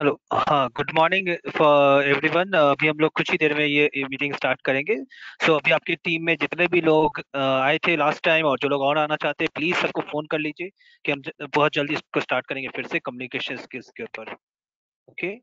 Hello. हाँ, good morning for everyone. अभी हम लोग कुछ ही देर में ये मीटिंग स्टार्ट करेंगे। सो अभी आपकी टीम में जितने भी लोग आए थे लास्ट टाइम और जो लोग और आना चाहते हैं, प्लीज सबको फोन कर लीजिए कि हम बहुत जल्दी इसको स्टार्ट करेंगे फिर से कम्युनिकेशन स्किल्स के ऊपर। ओके।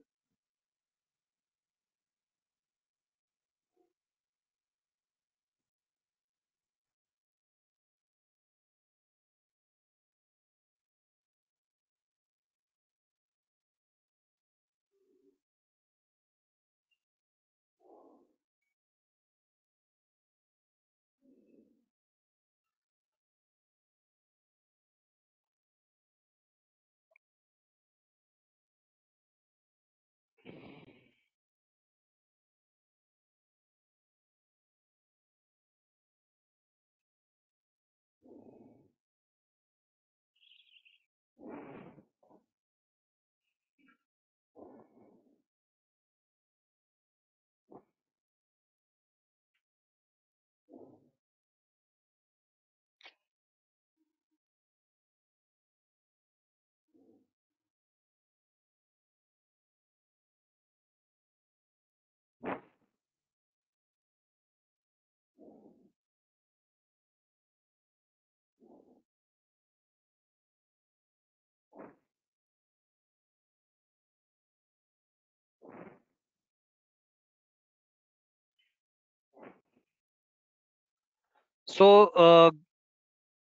सो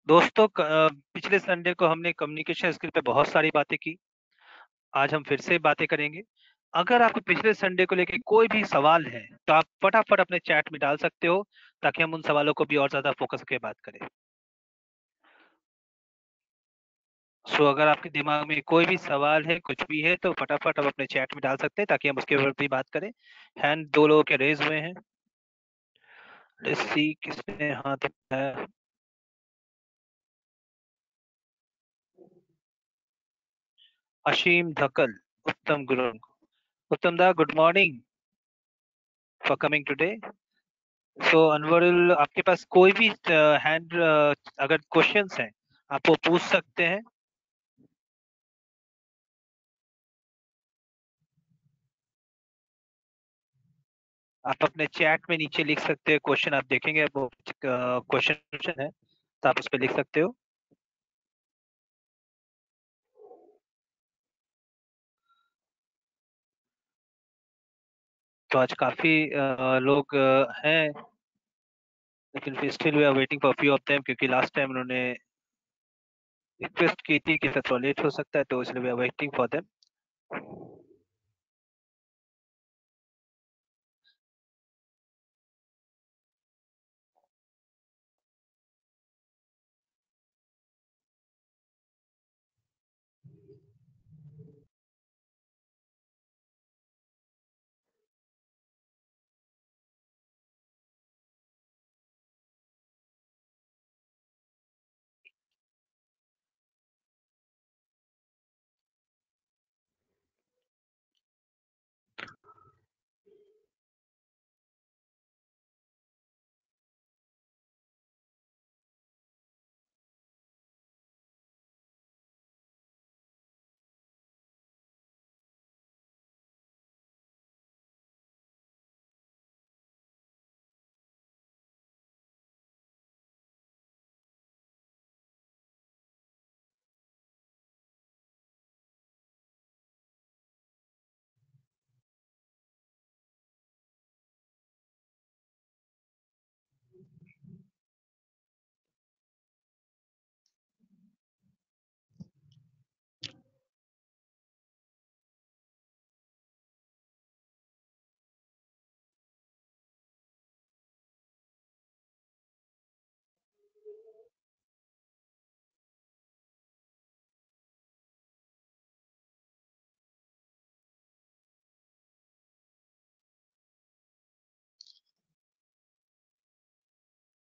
दोस्तों, पिछले संडे को हमने कम्युनिकेशन स्किल पे बहुत सारी बातें की। आज हम फिर से बातें करेंगे। अगर आपको पिछले संडे को लेकर कोई भी सवाल है तो आप फटाफट अपने चैट में डाल सकते हो, ताकि हम उन सवालों को भी और ज्यादा फोकस के बात करें। सो अगर आपके दिमाग में कोई भी सवाल है, कुछ भी है, तो फटाफट आप अपने चैट में डाल सकते हैं ताकि हम उसके ऊपर भी बात करें। हैंड दो लोगों के रेज हुए हैं। लेट्स सी किसने हाथ उठाया। अशीम धकल। उत्तम गुरु। उत्तम दा, good morning for coming today. So Anwarul, आपके पास कोई भी हैंड, अगर क्वेश्चंस हैं आप वो पूछ सकते हैं। आप अपने चैट में नीचे लिख सकते हैं क्वेश्चन। आप देखेंगे वो क्वेश्चन है तो आप उस पर लिख सकते हो। तो आज काफी लोग हैं, लेकिन फिर still we are waiting for few of them, क्योंकि लास्ट टाइम उन्होंने रिक्वेस्ट की थी कि थोड़ा लेट हो सकता है, तो इसलिए we are waiting for them.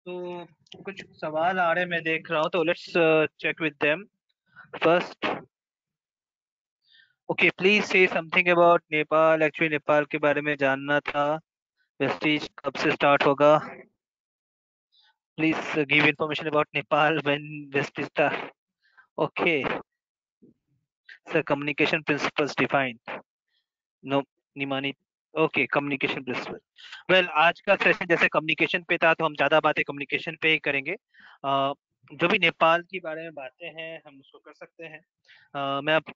तो कुछ सवाल आ रहे हैं, मैं देख रहा हूँ, तो let's check with them first. Okay, please say something about Nepal. Actually Nepal के बारे में जानना था। वेस्टीज कब से स्टार्ट होगा? Please give information about Nepal when Vestige start. Okay sir, communication principles defined. No Nimani. Okay, communication principle. Well, आज का सेशन जैसे कम्युनिकेशन पे था तो हम ज्यादा बातें कम्युनिकेशन पे ही करेंगे। जो भी नेपाल के बारे में बातें हैं हम उसको कर सकते हैं। मैं अब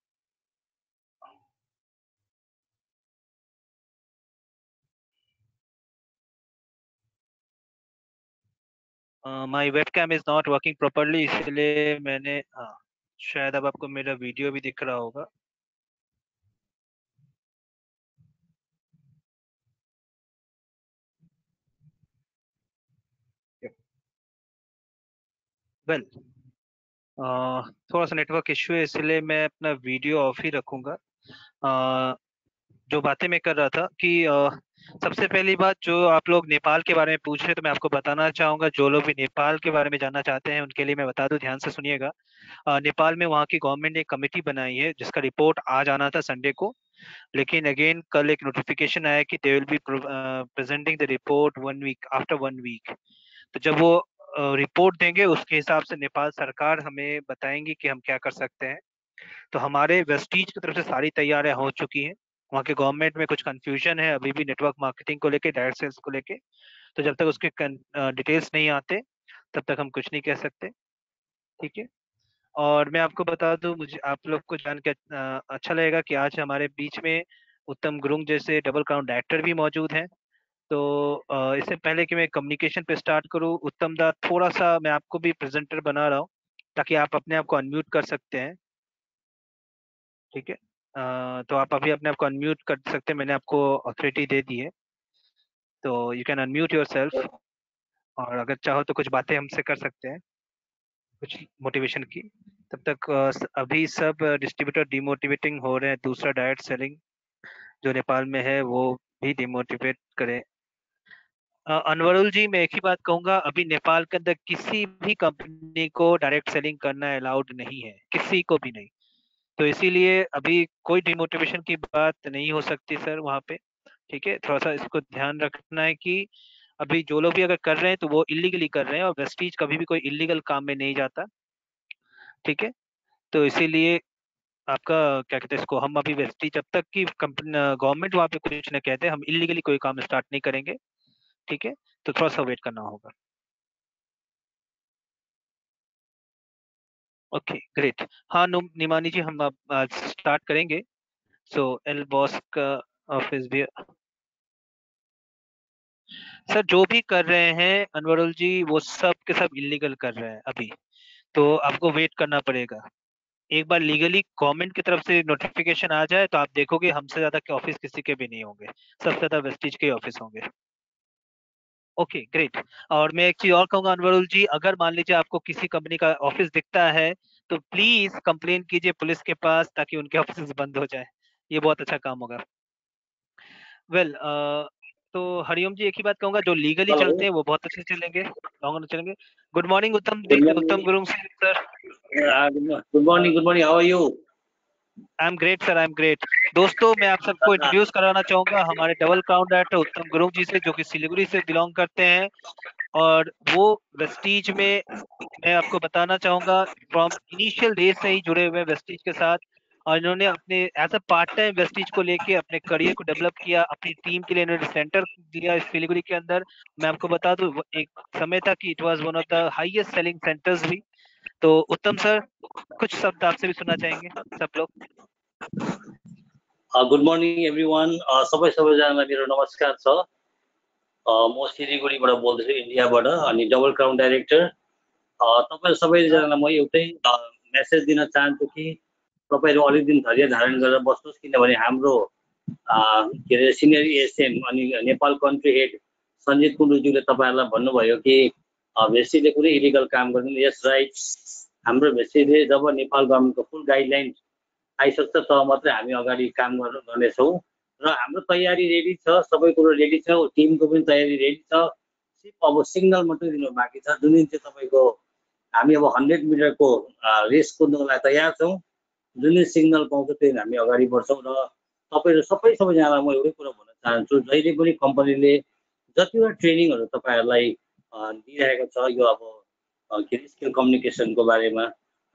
my webcam is not working properly, इसलिए मैंने शायद अब आपको मेरा वीडियो भी दिख रहा होगा। वेल, थोड़ा सा नेटवर्क इश्यू है इसलिए मैं अपना वीडियो ऑफ ही रखूंगा। जो बातें मैं कर रहा था कि सबसे पहली बात, जो आप लोग नेपाल के बारे में पूछ रहे हैं तो मैं आपको बताना चाहूंगा, जो लोग भी नेपाल के बारे में जानना चाहते हैं उनके लिए मैं बता दूं, ध्यान से सुनिएगा। नेपाल में वहाँ की गवर्नमेंट ने एक कमेटी बनाई है जिसका रिपोर्ट आज आना था संडे को। लेकिन अगेन कल एक नोटिफिकेशन आया कि they will be presenting the report 1 week after 1 week. तो जब वो रिपोर्ट देंगे उसके हिसाब से नेपाल सरकार हमें बताएंगी कि हम क्या कर सकते हैं। तो हमारे वेस्टीज की तरफ से सारी तैयारियां हो चुकी हैं। वहाँ के गवर्नमेंट में कुछ कंफ्यूजन है अभी भी नेटवर्क मार्केटिंग को लेके, डायरेक्ट सेल्स को लेके। तो जब तक उसके डिटेल्स नहीं आते तब तक हम कुछ नहीं कह सकते। ठीक है। और मैं आपको बता दूं, मुझे आप लोग को जान के अच्छा लगेगा कि आज हमारे बीच में उत्तम गुरुंग जैसे डबल क्राउन डायरेक्टर भी मौजूद हैं। तो इससे पहले कि मैं कम्युनिकेशन पे स्टार्ट करूं, उत्तम दा थोड़ा सा मैं आपको भी प्रेजेंटर बना रहा हूं ताकि आप अपने आप को अनम्यूट कर सकते हैं। ठीक है। तो आप अभी अपने आप को अनम्यूट कर सकते हैं, मैंने आपको अथॉरिटी दे दी है। तो you can unmute your self. और अगर चाहो तो कुछ बातें हमसे कर सकते हैं, कुछ मोटिवेशन की। तब तक अभी सब डिस्ट्रीब्यूटर डिमोटिवेटिंग हो रहे हैं, दूसरा डायरेक्ट सेलिंग जो नेपाल में है वो भी डिमोटिवेट करें। अनवरुल जी, मैं एक ही बात कहूंगा, अभी नेपाल के अंदर किसी भी कंपनी को डायरेक्ट सेलिंग करना अलाउड नहीं है, किसी को भी नहीं। तो इसीलिए अभी कोई डिमोटिवेशन की बात नहीं हो सकती सर वहाँ पे। ठीक है, थोड़ा सा इसको ध्यान रखना है कि अभी जो लोग भी अगर कर रहे हैं तो वो इलीगली कर रहे हैं, और वेस्टीज कभी भी कोई इलीगल काम में नहीं जाता। ठीक है। तो इसीलिए आपका क्या कहते हैं इसको, हम अभी वेस्टीज जब तक कि कंपनी गवर्नमेंट वहाँ पे कुछ न कहते हम इलीगली कोई काम स्टार्ट नहीं करेंगे। ठीक है। तो थोड़ा सा वेट करना होगा। Okay great. हाँ, निमानी जी, हम अब आज स्टार्ट करेंगे। सो एल बॉस का ऑफिस भी। सर जो भी कर रहे हैं अनवरुल जी, वो सब के सब इलीगल कर रहे हैं अभी। तो आपको वेट करना पड़ेगा। एक बार लीगली गवर्नमेंट की तरफ से नोटिफिकेशन आ जाए तो आप देखोगे हमसे ज्यादा के ऑफिस किसी के भी नहीं होंगे, सबसे ज्यादा वेस्टिज के ऑफिस होंगे। Okay great. और मैं एक चीज और कहूंगा अनवरुल जी, अगर मान लीजिए आपको किसी कंपनी का ऑफिस दिखता है तो प्लीज कंप्लेन कीजिए पुलिस के पास ताकि उनके ऑफिस बंद हो जाए। ये बहुत अच्छा काम होगा। वेल, तो हरिओम जी, एक ही बात कहूंगा, जो लीगली Hello. चलते हैं वो बहुत अच्छे से चलेंगे, लॉन्ग रन चलेंगे। गुड मॉर्निंग Good उत्तम morning. Gurung Singh sir. Good morning. Good morning. How are you? I am great sir, I am great. दोस्तों, मैं आप सबको इंट्रोड्यूस कराना चाहूंगा हमारे डबल क्राउन डायरेक्टर उत्तम गुरुंग जी से, जो कि सिलीगुड़ी से बिलोंग करते हैं। और वो वेस्टीज में, मैं आपको बताना चाहूंगा, फ्रॉम इनिशियल डेज से ही जुड़े हुए हैं वेस्टीज के साथ। और इन्होंने अपने as a part time Vestige को लेके अपने करियर को डेवलप किया, अपनी टीम के लिए इन्होंने सेंटर दिया इस सिलीगुड़ी के अंदर। मैं आपको बता दूं, एक समय था कि it was one of the highest selling centres भी। तो उत्तम सर, कुछ शब्द आपसे भी सुनना चाहेंगे सब लोग। Good morning, everyone. सबैजनालाई मेरो नमस्कार छ। म सिलीगुडीबाट बोल्दैछु, इन्डियाबाट, अनि डबल क्राउन डाइरेक्टर। तपाईहरु सबैजनालाई म एउटै मेसेज दिन चाहन्छु कि तपाईहरु अलिक दिन धैर्य धारण गरेर बस्नुहोस्, किनभने हाम्रो के अरे सिनियर एसएम अनि नेपाल कन्ट्री हेड सञ्जित कुण्डुज्यूले तपाईहरुलाई भन्नुभयो कि भेस्टीले कुनै इलिगल काम गर्दैन। यस राइट, हाम्रो भेस्टीले जब नेपाल गभर्मेन्टको फुल गाइडलाइन आइसक्छ तब मात्रै हामी अगाडि काम गर्नेछौँ र हाम्रो तयारी रेडी छ, सबै कुरो रेडी छ, टिमको पनि तयारी रेडी छ। सिर्फ अब सिग्नल मात्रै दिनु बाँकी छ, जुन दिन चाहिँ तपाईँको हामी अब 100 मिटरको रेस कुद्नको लागि तयार छौँ। जुन दिन सिग्नल पाउँछ त्यो दिन हामी अगाडि बढ्छौँ। र तपाईँहरू सबैजनालाई म एउटै कुरा भन्न चाहन्छु, जहिले पनि कम्पनीले जतिवटा ट्रेनिङहरू तपाईँहरूलाई दिइरहेको छ, यो अब के अरे स्किल कम्युनिकेसनको बारेमा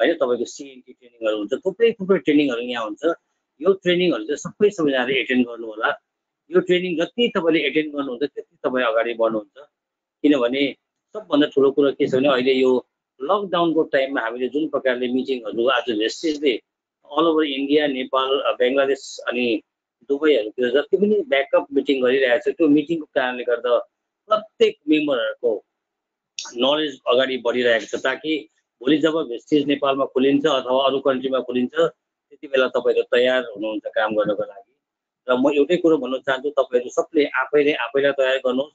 होइन, तपाईँको सिएनटी ट्रेनिङहरू हुन्छ, थुप्रै ट्रेनिङहरू यहाँ हुन्छ। यो ट्रेनिङहरू चाहिँ सबै सबैजनाले एटेन्ड गर्नु होला। यो ट्रेनिङ जति तपाईँले एटेन्ड गर्नुहुन्छ त्यति तपाईँ अगाडि बढ्नुहुन्छ। किनभने सबभन्दा ठुलो कुरो के छ भने अहिले यो लकडाउनको टाइममा हामीले जुन प्रकारले मिटिङहरू आज भेस्टिजले all over India, Nepal, Bangladesh अनि दुबईहरूतिर जति पनि ब्याकअप मिटिङ गरिरहेको छ, त्यो मिटिङको कारणले गर्दा प्रत्येक मेम्बरहरूको नलेज अगाडि बढिरहेको छ, ताकि भोलि जब भेस्टिज नेपालमा खोलिन्छ अथवा अरू कन्ट्रीमा खोलिन्छ त्यति बेला तपाईँहरू तयार हुनुहुन्छ काम गर्नको लागि। र म एउटै कुरो भन्न चाहन्छु, तपाईँहरू सबले आफैलाई तयार गर्नुहोस्।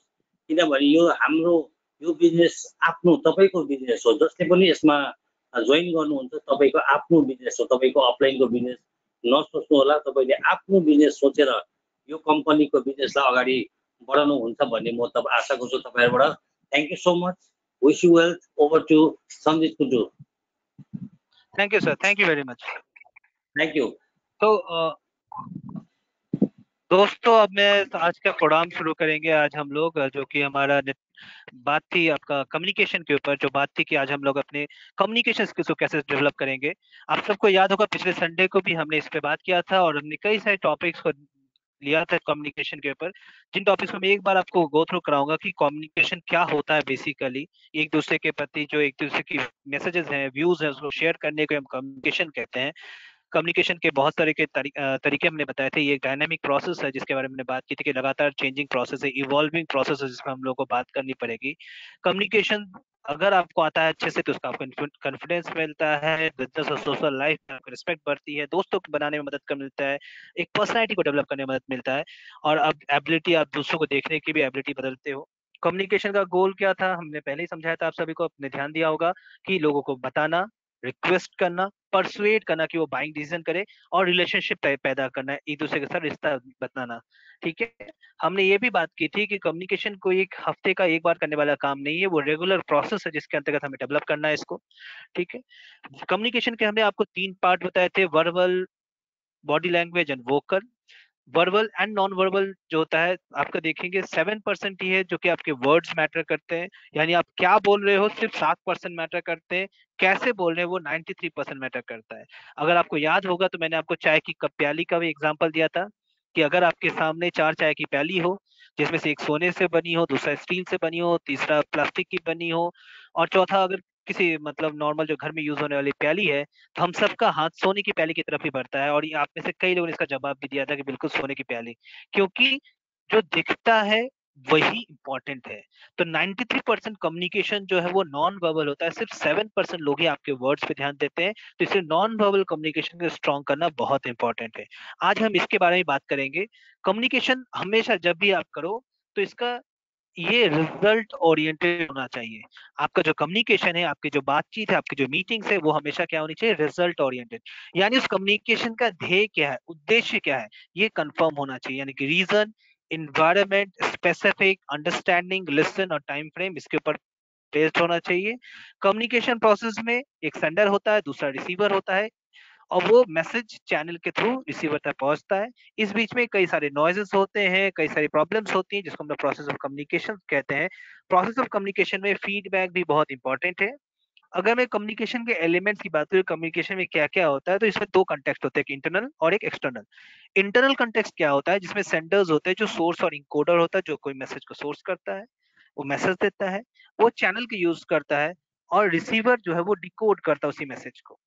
किनभने यो हाम्रो यो बिजनेस आफ्नो तपाईँको बिजनेस हो। जसले पनि यसमा जोइन गर्नुहुन्छ तपाईँको आफ्नो बिजनेस हो, तपाईँको अपलाइनको बिजनेस नसोच्नु होला। तपाईँले आफ्नो बिजनेस सोचेर यो कम्पनीको बिजनेसलाई अगाडि बढाउनुहुन्छ भन्ने म आशा गर्छु तपाईँहरूबाट। Thank you so much. Wish you wealth. Over to Sanjit Kutu. Thank you sir, thank you very much. Thank you. तो दोस्तों अब मैं आज का प्रोग्राम शुरू करेंगे। आज हम लोग जो कि हमारा बात थी आपका कम्युनिकेशन के ऊपर, जो बात थी कि आज हम लोग अपने कम्युनिकेशन स्किल्स को कैसे डेवलप करेंगे। आप सबको याद होगा पिछले संडे को भी हमने इस पे बात किया था और हमने कई सारे टॉपिक्स को लिया था कम्युनिकेशन के ऊपर, जिन टॉपिक्स को मैं एक बार आपको गो थ्रू कराऊंगा कि कम्युनिकेशन क्या होता है। बेसिकली एक दूसरे के प्रति जो एक दूसरे की मैसेजेस हैं, व्यूज हैं, उसको शेयर करने को हम कम्युनिकेशन कहते हैं। कम्युनिकेशन के बहुत सारे के तरीके हमने बताए थे। ये एक डायनामिक प्रोसेस है जिसके बारे में बात की थी कि लगातार चेंजिंग प्रोसेस है, इवॉल्विंग प्रोसेस है, जिसमें हम लोग को बात करनी पड़ेगी। कम्युनिकेशन अगर आपको आता है अच्छे से तो उसका आपको कॉन्फिडेंस मिलता है, बिजनेस और सोशल लाइफ में आपको रिस्पेक्ट बढ़ती है, दोस्तों को बनाने में मदद कर मिलता है, एक पर्सनैलिटी को डेवलप करने में मदद मिलता है, और अब एबिलिटी, आप दूसरों को देखने की भी एबिलिटी बदलते हो। कम्युनिकेशन का गोल क्या था हमने पहले ही समझाया था, आप सभी को अपने ध्यान दिया होगा कि लोगों को बताना, रिक्वेस्ट करना, परसुएट करना कि वो बाइंग डिसीजन करे, और रिलेशनशिप पैदा करना, एक दूसरे के साथ रिश्ता बनाना। ठीक है। हमने ये भी बात की थी कि कम्युनिकेशन कोई एक हफ्ते का एक बार करने वाला काम नहीं है, वो रेगुलर प्रोसेस है जिसके अंतर्गत हमें डेवलप करना है इसको। ठीक है। कम्युनिकेशन के हमने आपको 3 पार्ट बताए थे, verbal, body language and vocal. Verbal and non verbal जो होता है आपका देखेंगे 7% ही है जो कि आपके वर्ड्स मैटर करते हैं, यानी आप क्या बोल रहे हो सिर्फ 7% मैटर करते हैं, कैसे बोल रहे हैं वो 93% मैटर करता है। अगर आपको याद होगा तो मैंने आपको चाय की कप प्याली का भी एग्जांपल दिया था कि अगर आपके सामने 4 चाय की प्याली हो, जिसमें से एक सोने से बनी हो, दूसरा स्टील से बनी हो, तीसरा प्लास्टिक की बनी हो, और चौथा अगर किसी मतलब नॉर्मल जो घर में यूज होने वाली प्याली है, तो हम सबका हाथ सोने की प्याली की तरफ ही बढ़ता है। और ये आप में से कई लोगों ने इसका जवाब भी दिया था कि बिल्कुल सोने की प्याली, क्योंकि जो दिखता है वही इंपॉर्टेंट है। तो 93% कम्युनिकेशन जो है वो नॉन वर्बल होता है, सिर्फ 7% लोग ही आपके वर्ड्स पे ध्यान देते हैं। तो इसलिए नॉन वर्बल कम्युनिकेशन को स्ट्रॉन्ग करना बहुत इंपॉर्टेंट है। आज हम इसके बारे में बात करेंगे। कम्युनिकेशन हमेशा जब भी आप करो तो इसका ये रिजल्ट ओरिएंटेड होना चाहिए। आपका जो कम्युनिकेशन है, आपकी जो बातचीत है, आपकी जो मीटिंग्स है, वो हमेशा क्या होनी चाहिए, रिजल्ट ओरिएंटेड। यानी उस कम्युनिकेशन का ध्येय क्या है, उद्देश्य क्या है, ये कंफर्म होना चाहिए। यानी कि reason, environment, specific, understanding, listen और टाइम फ्रेम, इसके ऊपर बेस्ड होना चाहिए। कम्युनिकेशन प्रोसेस में एक सेंडर होता है, दूसरा रिसीवर होता है, और वो मैसेज चैनल के थ्रू रिसीवर तक पहुंचता है। इस बीच में कई सारे नॉइजेस होते हैं, कई सारी प्रॉब्लम्स होती हैं, जिसको हम लोग प्रोसेस ऑफ कम्युनिकेशन कहते हैं। प्रोसेस ऑफ कम्युनिकेशन में फीडबैक भी बहुत इंपॉर्टेंट है। अगर मैं कम्युनिकेशन के एलिमेंट्स की बात करूं, कम्युनिकेशन में क्या क्या होता है, तो इसमें 2 कंटेक्स्ट होते हैं, एक इंटरनल और एक एक्सटर्नल। इंटरनल कंटेक्स्ट क्या होता है, जिसमें सेंडर्स होते हैं, जो सोर्स और इनकोडर होता है, जो कोई मैसेज को सोर्स करता है, वो मैसेज देता है, वो चैनल के यूज करता है, और रिसीवर जो है वो डिकोड करता है उसी मैसेज को।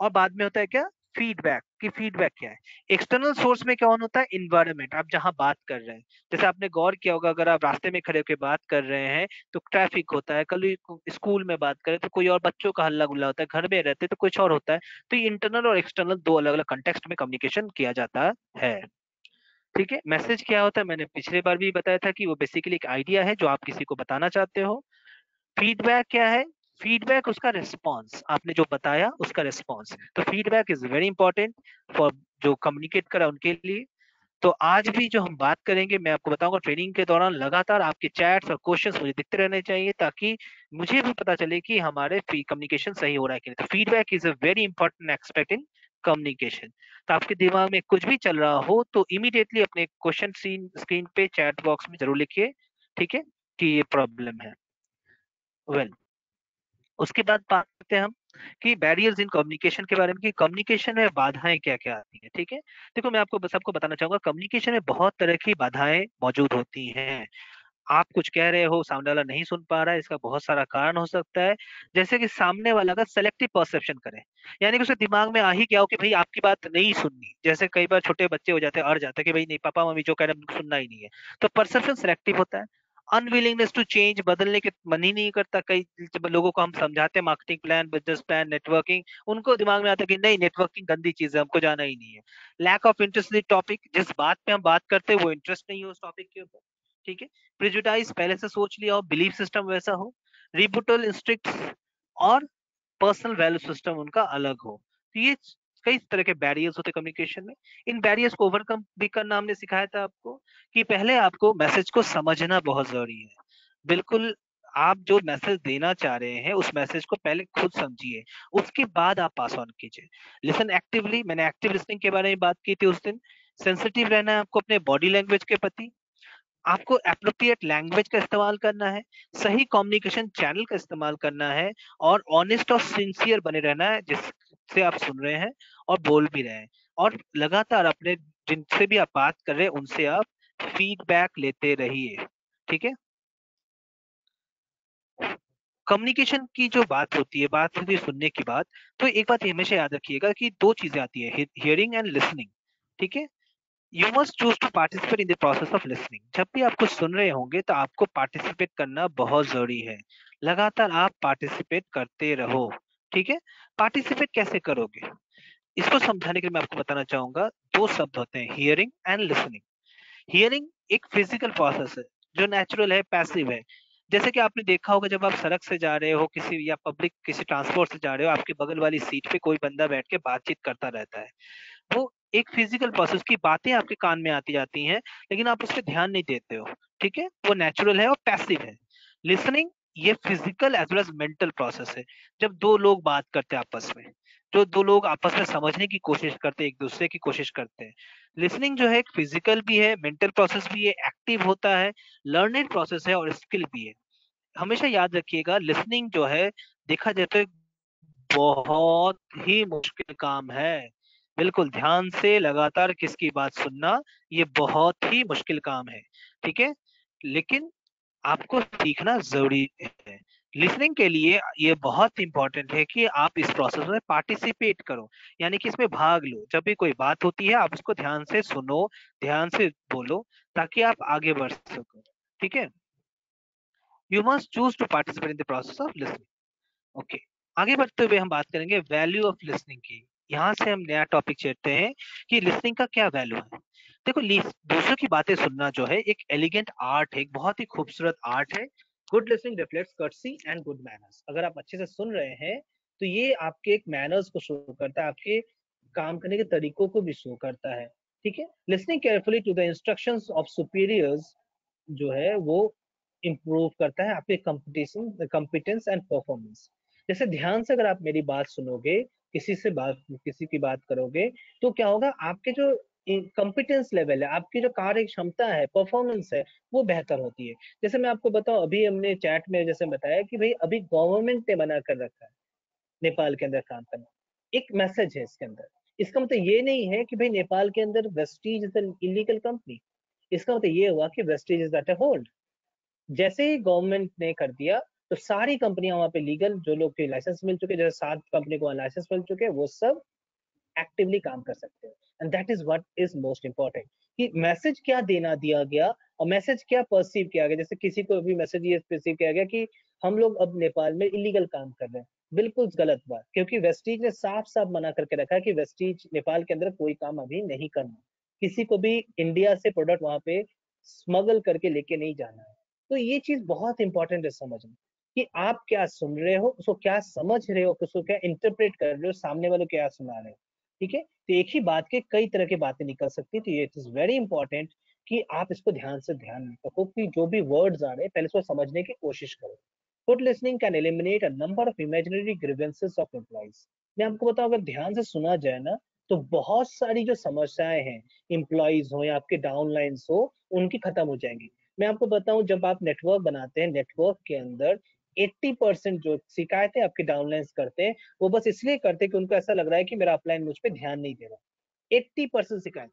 और बाद में होता है क्या, फीडबैक। कि फीडबैक क्या है। एक्सटर्नल सोर्स में क्या ऑन होता है, इन्वायरमेंट, आप जहां बात कर रहे हैं। जैसे आपने गौर किया होगा, अगर आप रास्ते में खड़े होकर बात कर रहे हैं तो ट्रैफिक होता है, कल स्कूल में बात करें तो कोई और बच्चों का हल्ला गुल्ला होता है, घर में रहते तो कुछ और होता है। तो ये इंटरनल और एक्सटर्नल 2 अलग अलग कंटेक्स्ट में कम्युनिकेशन किया जाता है। ठीक है। मैसेज क्या होता है, मैंने पिछले बार भी बताया था कि वो बेसिकली एक आइडिया है जो आप किसी को बताना चाहते हो। फीडबैक क्या है, फीडबैक उसका रिस्पॉन्स, आपने जो बताया उसका रिस्पॉन्स। तो feedback is very important for जो कम्युनिकेट करा उनके लिए। तो आज भी जो हम बात करेंगे, मैं आपको बताऊंगा ट्रेनिंग के दौरान लगातार आपके चैट्स और क्वेश्चंस मुझे दिखते रहने चाहिए, ताकि मुझे भी पता चले कि हमारे कम्युनिकेशन सही हो रहा है कि नहीं। तो feedback is a very important aspect in communication. तो आपके दिमाग में कुछ भी चल रहा हो तो इमीडिएटली अपने क्वेश्चन स्क्रीन पे चैट बॉक्स में जरूर लिखिए। ठीक है, कि ये प्रॉब्लम है। वेल, उसके बाद बात करते हैं हम कि बैरियर्स इन कम्युनिकेशन के बारे में, कि कम्युनिकेशन में बाधाएं क्या क्या आती हैं। ठीक है, देखो मैं आपको बस आपको बताना चाहूंगा, कम्युनिकेशन में बहुत तरह की बाधाएं मौजूद होती हैं। आप कुछ कह रहे हो, सामने वाला नहीं सुन पा रहा है, इसका बहुत सारा कारण हो सकता है। जैसे कि सामने वाला का सेलेक्टिव परसेप्शन करे, यानी कि उसके दिमाग में आ ही गया हो कि भाई आपकी बात नहीं सुननी। जैसे कई बार छोटे बच्चे हो जाते हैं, अड़ जाते हैं कि भाई नहीं, पापा मम्मी जो कह रहे हैं हमको सुनना ही नहीं है। तो परसेप्शन सेलेक्टिव होता है। अनविलिंगनेस टू चेंज, बदलने के मन ही नहीं करता। कई जब लोगों को हम समझाते हैं marketing plan, business plan, networking, उनको दिमाग में आता है कि नहीं, नेटवर्किंग गंदी चीज है, हमको जाना ही नहीं है। Lack of interest in topic, जिस बात पे हम बात करते हैं वो इंटरेस्ट नहीं हो उस टॉपिक के ऊपर। ठीक है, प्रिजुडाइज, पहले से सोच लिया हो, बिलीफ सिस्टम वैसा हो। रिबुटल इंस्ट्रिक्ट्स, और पर्सनल वैल्यू सिस्टम उनका अलग हो। तो ये कई तरह के बैरियर्स होते हैं कम्युनिकेशन में। इन बैरियर्स को ओवरकम भी करना हमने सिखाया था आपको, कि पहले आपको मैसेज को समझना बहुत जरूरी है। बिल्कुल, आप जो मैसेज देना चाह रहे हैं उस मैसेज को पहले खुद समझिए, उसके बाद आप पास ऑन कीजिए। लिसन एक्टिवली, मैंने एक्टिव लिसनिंग के बारे में बात की थी उस दिन। सेंसिटिव रहना है आपको अपने बॉडी लैंग्वेज के प्रति। आपको एप्रोप्रिएट लैंग्वेज का इस्तेमाल करना है, सही कम्युनिकेशन चैनल का इस्तेमाल करना है, और ऑनेस्ट और सिंसियर बने रहना है जिससे आप सुन रहे हैं और बोल भी रहे हैं। और लगातार अपने जिनसे भी आप बात कर रहे हैं उनसे आप फीडबैक लेते रहिए। ठीक है, कम्युनिकेशन की जो बात होती है, बात होती है सुनने की बात, तो एक बात ये हमेशा याद रखिएगा कि दो चीजें आती है, हियरिंग एंड लिसनिंग। ठीक है, you must choose to participate in the process of listening. जब भी आप कुछ सुन रहे होंगे तो आपको पार्टिसिपेट करना बहुत जरूरी है। लगातार आप पार्टिसिपेट करते रहो। ठीक है, पार्टिसिपेट कैसे करोगे, इसको समझाने के लिए मैं आपको बताना चाहूंगा। दो शब्द होते हैं, हियरिंग एंड लिसनिंग। हियरिंग एक फिजिकल प्रोसेस है जो नेचुरल है, पैसिव है। जैसे कि आपने देखा होगा, जब आप सड़क से जा रहे हो किसी, या पब्लिक किसी ट्रांसपोर्ट से जा रहे हो, आपके बगल वाली सीट पे कोई बंदा बैठ के बातचीत करता रहता है। वो एक फिजिकल प्रोसेस की बातें आपके कान में आती जाती हैं, लेकिन आप उस पर ध्यान नहीं देते हो। ठीक है, वो नेचुरल है और पैसिव है। लिसनिंग, ये physical as well as mental process है। जब दो लोग बात करते हैं आपस में, जो दो लोग आपस में समझने की कोशिश करते हैं, एक दूसरे की कोशिश करते हैं। लिसनिंग जो है एक फिजिकल भी है, मेंटल प्रोसेस भी है, एक्टिव होता है, लर्निंग प्रोसेस है, और स्किल भी है। हमेशा याद रखिएगा, लिसनिंग जो है, देखा जाए तो एक बहुत ही मुश्किल काम है। बिल्कुल ध्यान से लगातार किसकी बात सुनना, ये बहुत ही मुश्किल काम है। ठीक है, लेकिन आपको सीखना जरूरी है। लिसनिंग के लिए ये बहुत इंपॉर्टेंट है कि आप इस प्रोसेस में पार्टिसिपेट करो, यानी कि इसमें भाग लो। जब भी कोई बात होती है आप उसको ध्यान से सुनो, ध्यान से बोलो, ताकि आप आगे बढ़ सको। ठीक है, you must choose to participate in the process of listening. Okay, आगे बढ़ते हुए हम बात करेंगे वैल्यू ऑफ लिसनिंग की। यहाँ से हम नया टॉपिक छेड़ते हैं कि लिसनिंग का क्या वैल्यू है। देखो, दूसरों की बातें सुनना जो है एक एलिगेंट आर्ट है, एक बहुत ही खूबसूरत आर्ट है। Good listening reflects courtesy and good manners. अगर आप अच्छे से सुन रहे हैं तो ये आपके एक मैनर्स को शो करता है, आपके काम करने के तरीकों को भी शो करता है। ठीक है, listening carefully to the instructions of superiors जो है वो इम्प्रूव करता है आपके कंपटीशन कॉम्पिटेंस एंड परफॉर्मेंस। जैसे ध्यान से अगर आप मेरी बात सुनोगे, किसी की बात करोगे, तो क्या होगा, आपके जो कॉम्पिटेंस लेवल है, आपकी जो कार्य क्षमता है, परफॉर्मेंस है, वो बेहतर होती है। जैसे मैं आपको बताऊं, अभी हमने चैट में जैसे बताया कि भाई अभी गवर्नमेंट ने मना कर रखा है नेपाल के अंदर काम करना। एक मैसेज है इसके अंदर। इसका मतलब ये नहीं है कि भाई नेपाल के अंदर Vestige is an illegal company. इसका मतलब ये हुआ कि Vestige is at a hold. जैसे ही गवर्नमेंट ने कर दिया, तो सारी कंपनियां वहां पे लीगल, जो लोग के लाइसेंस मिल चुके, जैसे 7 कंपनी को लाइसेंस मिल चुके हैं, वो सब एक्टिवली काम कर सकते हैं। And that is what is most important, कि मैसेज क्या देना दिया गया और मैसेज क्या परसीव किया गया। जैसे किसी को भी मैसेज ये परसीव किया गया कि हम लोग अब नेपाल में इलीगल काम कर रहे हैं। बिल्कुल गलत बात, क्योंकि वेस्टीज ने साफ साफ मना करके रखा है कि वेस्टीज नेपाल के अंदर कोई काम अभी नहीं करना, किसी को भी इंडिया से प्रोडक्ट वहां पे स्मगल करके लेके नहीं जाना है। तो ये चीज बहुत इंपॉर्टेंट है समझना, कि आप क्या सुन रहे हो, उसको क्या समझ रहे हो, उसको क्या इंटरप्रेट कर रहे हो, सामने वाले को क्या सुना रहे हो। ठीक है, तो एक ही बात के कई तरह की बातें निकल सकती है। तो ये इट इज वेरी इंपॉर्टेंट कि आप इसको ध्यान में रखो, कि जो भी वर्ड्स आ रहे हैं पहले उसको समझने की कोशिश करो। Good listening can eliminate a number of imaginary grievances of employees. मैं आपको बताऊं, अगर ध्यान से सुना जाए ना, तो बहुत सारी जो समस्याएं हैं, एम्प्लॉइज हो या आपके डाउनलाइंस हो, उनकी खत्म हो जाएंगी। मैं आपको बताऊं, जब आप नेटवर्क बनाते हैं, नेटवर्क के अंदर 80% जो शिकायतें आपके डाउनलाइंस करते हैं वो बस इसलिए करते हैं कि उनको ऐसा लग रहा है कि मेरा अपलाइन मुझ पे ध्यान नहीं दे रहा। 80% शिकायत,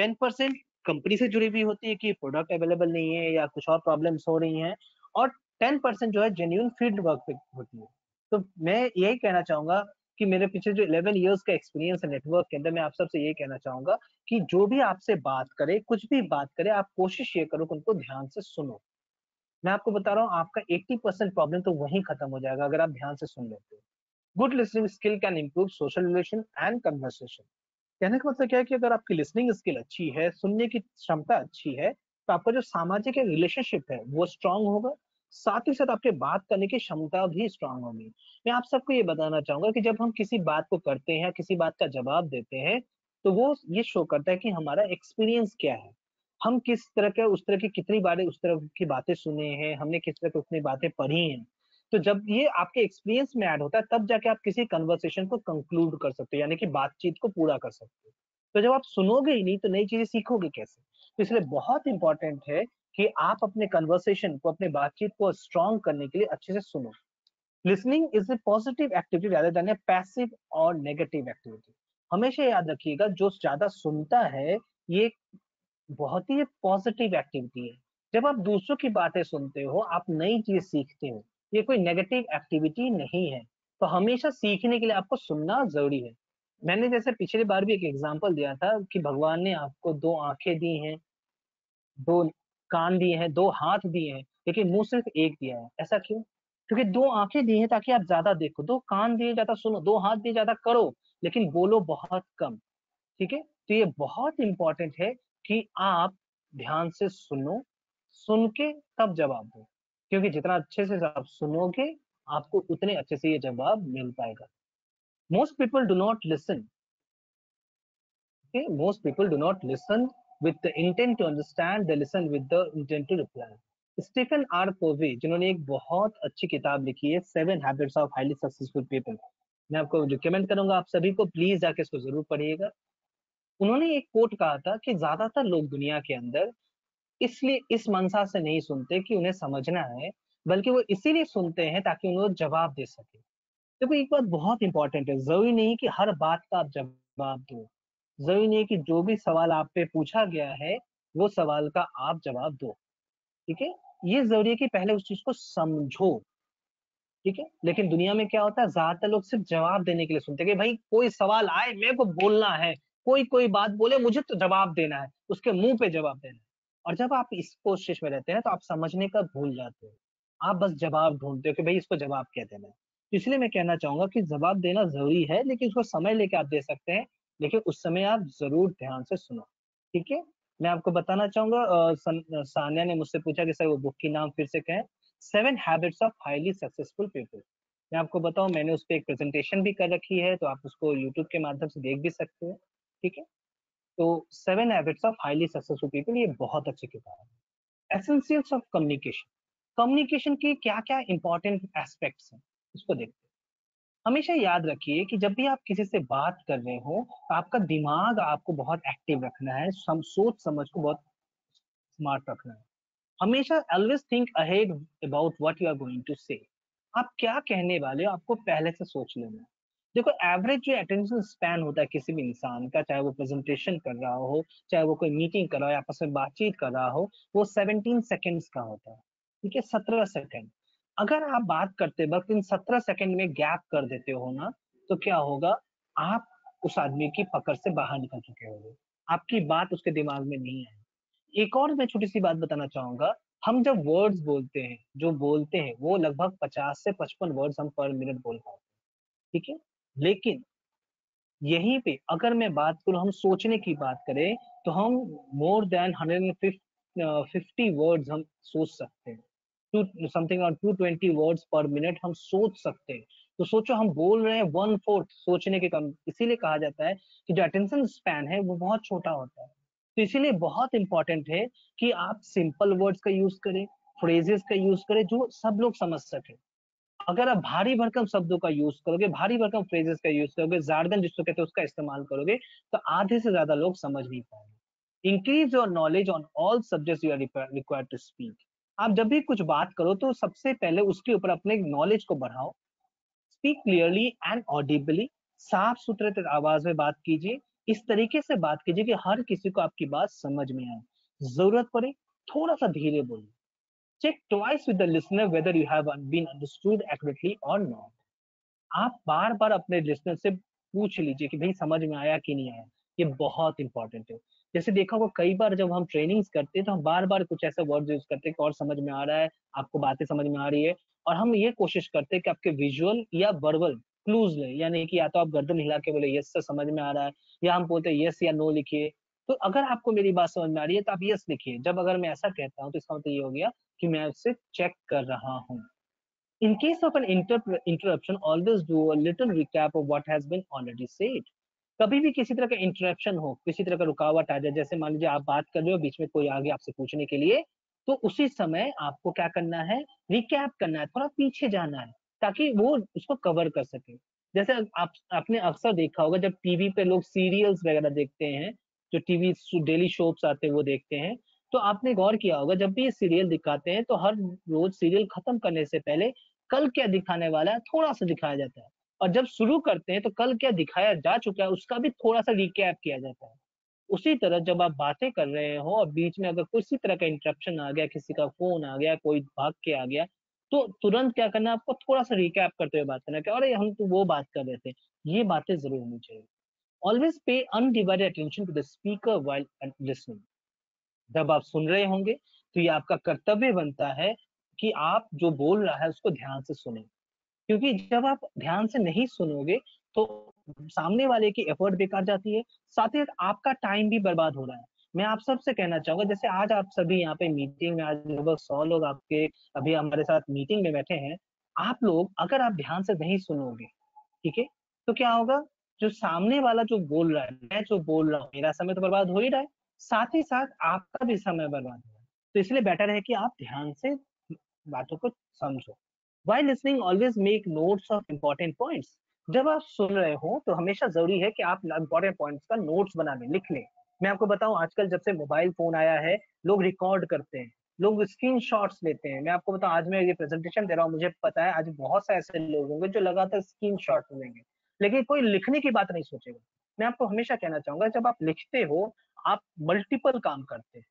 10% कंपनी से जुड़ी हुई होती है कि प्रोडक्ट अवेलेबल नहीं है या कुछ और प्रॉब्लम्स हो रही हैं, और 10% जो है जेन्यून फील्ड वर्क पे होती है। तो मैं यही कहना चाहूंगा कि मेरे पीछे जो 11 इयर्स का एक्सपीरियंस है नेटवर्क के अंदर, मैं आप सबसे यही कहना चाहूंगा कि जो भी आपसे बात करे, कुछ भी बात करे, आप कोशिश ये करो कि उनको ध्यान से सुनो। मैं आपको बता रहा हूँ आपका 80% प्रॉब्लम तो वहीं खत्म हो जाएगा अगर आप ध्यान से सुन लेते हो। Good listening skill can improve social relation and conversation. कहने का मतलब क्या है कि अगर आपकी लिसनिंग स्किल अच्छी है, सुनने की क्षमता अच्छी है, तो आपका जो सामाजिक रिलेशनशिप है वो स्ट्रांग होगा, साथ ही साथ आपके बात करने की क्षमता भी स्ट्रांग होगी। मैं आप सबको ये बताना चाहूंगा कि जब हम किसी बात को करते हैं, किसी बात का जवाब देते हैं, तो वो ये शो करता है कि हमारा एक्सपीरियंस क्या है, हम किस तरह के उस तरह की कितनी बार उस तरह की बातें सुने हैं, हमने किस तरह की उतनी बातें पढ़ी हैं। तो जब ये आपके एक्सपीरियंस में ऐड होता है तब जाके आप किसी कन्वर्सेशन को कंक्लूड कर सकते हो, यानी कि बातचीत को पूरा कर सकते हो। तो जब आप सुनोगे ही नहीं तो नई चीजें सीखोगे कैसे? तो इसलिए बहुत इंपॉर्टेंट है कि आप अपने कन्वर्सेशन को, अपने बातचीत को स्ट्रॉन्ग करने के लिए अच्छे से सुनो। Listening is a positive activity rather than A passive और नेगेटिव एक्टिविटी। हमेशा याद रखिएगा, जो ज्यादा सुनता है ये बहुत ही पॉजिटिव एक्टिविटी है। जब आप दूसरों की बातें सुनते हो, आप नई चीज सीखते हो, ये कोई नेगेटिव एक्टिविटी नहीं है। तो हमेशा सीखने के लिए आपको सुनना जरूरी है। मैंने जैसे पिछली बार भी एक एग्जांपल दिया था कि भगवान ने आपको दो आंखें दी हैं, दो कान दिए हैं, दो हाथ दिए हैं, लेकिन मुंह सिर्फ एक दिया है। ऐसा क्यों? क्योंकि दो आंखें दी हैं ताकि आप ज्यादा देखो, दो कान दिए ज्यादा सुनो, दो हाथ दिए ज्यादा करो, लेकिन बोलो बहुत कम। ठीक है? तो ये बहुत इंपॉर्टेंट है कि आप ध्यान से सुनो, सुन के तब जवाब दो, क्योंकि जितना अच्छे से आप सुनोगे आपको उतने अच्छे से ये जवाब मिल पाएगा। Most people do not listen, most people do not listen with the intent to understand, they listen with the intent to reply। Stephen R Covey, जिन्होंने एक बहुत अच्छी किताब लिखी है, 7 habits of highly successful people, मैं आपको रिकमेंड करूंगा आप सभी को प्लीज जाके इसको जरूर पढ़िएगा। उन्होंने एक कोट कहा था कि ज्यादातर लोग दुनिया के अंदर इसलिए इस मंशा से नहीं सुनते कि उन्हें समझना है, बल्कि वो इसीलिए सुनते हैं ताकि उन्हें जवाब दे सके। देखो एक बात बहुत इंपॉर्टेंट है, जरूरी नहीं कि हर बात का आप जवाब दो, जरूरी नहीं कि जो भी सवाल आप पे पूछा गया है वो सवाल का आप जवाब दो। ठीक है? ये जरूरी है कि पहले उस चीज को समझो। ठीक है? लेकिन दुनिया में क्या होता है, ज्यादातर लोग सिर्फ जवाब देने के लिए सुनते हैं कि भाई कोई सवाल आए मेरे को बोलना है, कोई कोई बात बोले मुझे तो जवाब देना है, उसके मुंह पे जवाब देना है। और जब आप इस कोशिश में रहते हैं तो आप समझने का भूल जाते हो, आप बस जवाब ढूंढते हो कि भाई इसको जवाब क्या देना है। तो इसलिए मैं कहना चाहूंगा कि जवाब देना जरूरी है, लेकिन उसको समय लेके आप दे सकते हैं, लेकिन उस समय आप जरूर ध्यान से सुनो। ठीक है? मैं आपको बताना चाहूंगा, सान्या ने मुझसे पूछा कि सर वो बुक की नाम फिर से कहें। 7 habits of highly successful people. मैं आपको बताऊं, मैंने उस पर एक प्रेजेंटेशन भी कर रखी है, तो आप उसको यूट्यूब के माध्यम से देख भी सकते हैं। ठीक है? तो 7 habits of highly successful people ये बहुत अच्छी किताब है। एसेंशियल्स ऑफ कम्युनिकेशन, कम्युनिकेशन के क्या क्या इंपॉर्टेंट एस्पेक्ट्स हैं उसको देखते हैं। हमेशा याद रखिए कि जब भी आप किसी से बात कर रहे हो तो आपका दिमाग आपको बहुत एक्टिव रखना है, सोच समझ को बहुत स्मार्ट रखना है। हमेशा always think ahead about what you are going to say. आप क्या कहने वाले हो आपको पहले से सोच लेना है। देखो एवरेज जो अटेंशन स्पैन होता है किसी भी इंसान का, चाहे वो प्रेजेंटेशन कर रहा हो, चाहे वो कोई मीटिंग कर रहा हो या आपस में बातचीत कर रहा हो, वो 17 सेकेंड्स का होता है। ठीक है? 17 सेकेंड। अगर आप बात करते वक्त इन 17 सेकेंड में गैप कर देते हो ना, तो क्या होगा, आप उस आदमी की पकड़ से बाहर निकल चुके होंगे, आपकी बात उसके दिमाग में नहीं है। एक और मैं छोटी सी बात बताना चाहूंगा, हम जब वर्ड्स बोलते हैं, जो बोलते हैं वो लगभग 50 से 55 वर्ड्स हम पर मिनट बोल पाते हैं। ठीक है? लेकिन यहीं पे अगर मैं बात करूं, हम सोचने की बात करें, तो हम मोर देन 150 वर्ड्स हम सोच सकते हैं। टू समथिंग और 220 वर्ड्स पर मिनट हम सोच सकते हैं। तो सोचो हम बोल रहे हैं 1/4 सोचने के कम। इसीलिए कहा जाता है कि जो अटेंशन स्पैन है वो बहुत छोटा होता है। तो इसीलिए बहुत इंपॉर्टेंट है कि आप सिंपल वर्ड्स का यूज करें, फ्रेजेस का यूज करें जो सब लोग समझ सके। अगर आप भारी भरकम शब्दों का यूज करोगे, भारी भरकम फ्रेजेस का यूज करोगे, जार्गन जिसको कहते हैं उसका इस्तेमाल करोगे, तो आधे से ज्यादा लोग समझ नहीं पाएंगे। Increase your knowledge on all subjects you are required to speak. आप जब भी कुछ बात करो तो सबसे पहले उसके ऊपर अपने नॉलेज को बढ़ाओ। स्पीक क्लियरली एंड ऑडिबली, साफ सुथरे आवाज में बात कीजिए। इस तरीके से बात कीजिए कि हर किसी को आपकी बात समझ में आए। जरूरत पड़े थोड़ा सा धीरे बोलिए। Check twice with the listener whether you have been understood accurately और नॉट। आप बार बार अपने लिसनर से पूछ लीजिए कि भाई समझ में आया कि नहीं आया। ये बहुत इंपॉर्टेंट है। जैसे देखा होगा कई बार जब हम ट्रेनिंग्स करते हैं तो हम बार बार कुछ ऐसे वर्ड यूज करते हैं कि और समझ में आ रहा है, आपको बातें समझ में आ रही है। और हम ये कोशिश करते हैं कि आपके विजुअल या वर्बल क्लूज लें, यानी कि या तो आप गर्दन हिला के बोले यस सर समझ में आ रहा है, या हम बोलते हैं यस या नो लिखिए। तो अगर आपको मेरी बात समझ में आ रही है तो आप यस लिखिए। जब अगर मैं ऐसा कहता हूँ तो इसका मतलब ये हो गया कि मैं उससे चेक कर रहा हूँ। In case of an interruption, always do a little recap of what has been already said. कभी भी किसी तरह का इंटरप्शन हो, किसी तरह का रुकावट आ जाए, जैसे मान लीजिए आप बात कर रहे हो, बीच में कोई आ गया आपसे पूछने के लिए, तो उसी समय आपको क्या करना है, रिकैप करना है, थोड़ा पीछे जाना है, ताकि वो उसको कवर कर सके। जैसे आप आपने अक्सर देखा होगा जब टीवी पे लोग सीरियल्स वगैरह देखते हैं, जो टीवी डेली शोप्स आते हैं वो देखते हैं, तो आपने गौर किया होगा जब भी ये सीरियल दिखाते हैं तो हर रोज सीरियल खत्म करने से पहले कल क्या दिखाने वाला है थोड़ा सा दिखाया जाता है। और जब शुरू करते हैं तो कल क्या दिखाया जा चुका है उसका भी थोड़ा सा रिकैप किया जाता है। उसी तरह जब आप बातें कर रहे हो और बीच में अगर किसी तरह का इंटरप्शन आ गया, किसी का फोन आ गया, कोई भाग के आ गया, तो तुरंत क्या करना है, आपको थोड़ा सा रिकैप करते हुए बात करना कि अरे हम तो वो बात कर रहे थे। ये बातें जरूर होनी चाहिए। Always pay undivided attention to the speaker while listening. जब आप सुन रहे होंगे तो ये आपका कर्तव्य बनता है कि आप जो बोल रहा है उसको ध्यान से सुने। क्योंकि जब आप ध्यान से नहीं सुनोगे तो सामने वाले की एफर्ट बेकार जाती है, साथ ही साथ आपका टाइम भी बर्बाद हो रहा है। मैं आप सबसे कहना चाहूंगा, जैसे आज आप सभी यहाँ पे मीटिंग में, आज लगभग 100 लोग आपके अभी हमारे साथ मीटिंग में बैठे हैं। आप लोग अगर आप ध्यान से नहीं सुनोगे, ठीक है, तो क्या होगा, जो सामने वाला जो बोल रहा है, मैं जो बोल रहा हूँ, मेरा समय तो बर्बाद हो ही रहा है, साथ ही साथ आपका भी समय बर्बाद हो रहा है। तो इसलिए बेटर है कि आप ध्यान से बातों को समझो। While listening, always make notes of important points. जब आप सुन रहे हो तो हमेशा जरूरी है कि आप इंपॉर्टेंट पॉइंट्स का नोट्स बना लें, लिख लें। मैं आपको बताऊं आजकल जब से मोबाइल फोन आया है, लोग रिकॉर्ड करते हैं, लोग स्क्रीन शॉट्स लेते हैं। मैं आपको बताऊं आज मैं ये प्रेजेंटेशन दे रहा हूँ, मुझे पता है आज बहुत से ऐसे लोग होंगे जो लगातार स्क्रीन शॉट लेंगे, लेकिन कोई लिखने की बात नहीं सोचेगा। मैं आपको हमेशा कहना चाहूंगा जब आप लिखते हो आप मल्टीपल काम करते हैं।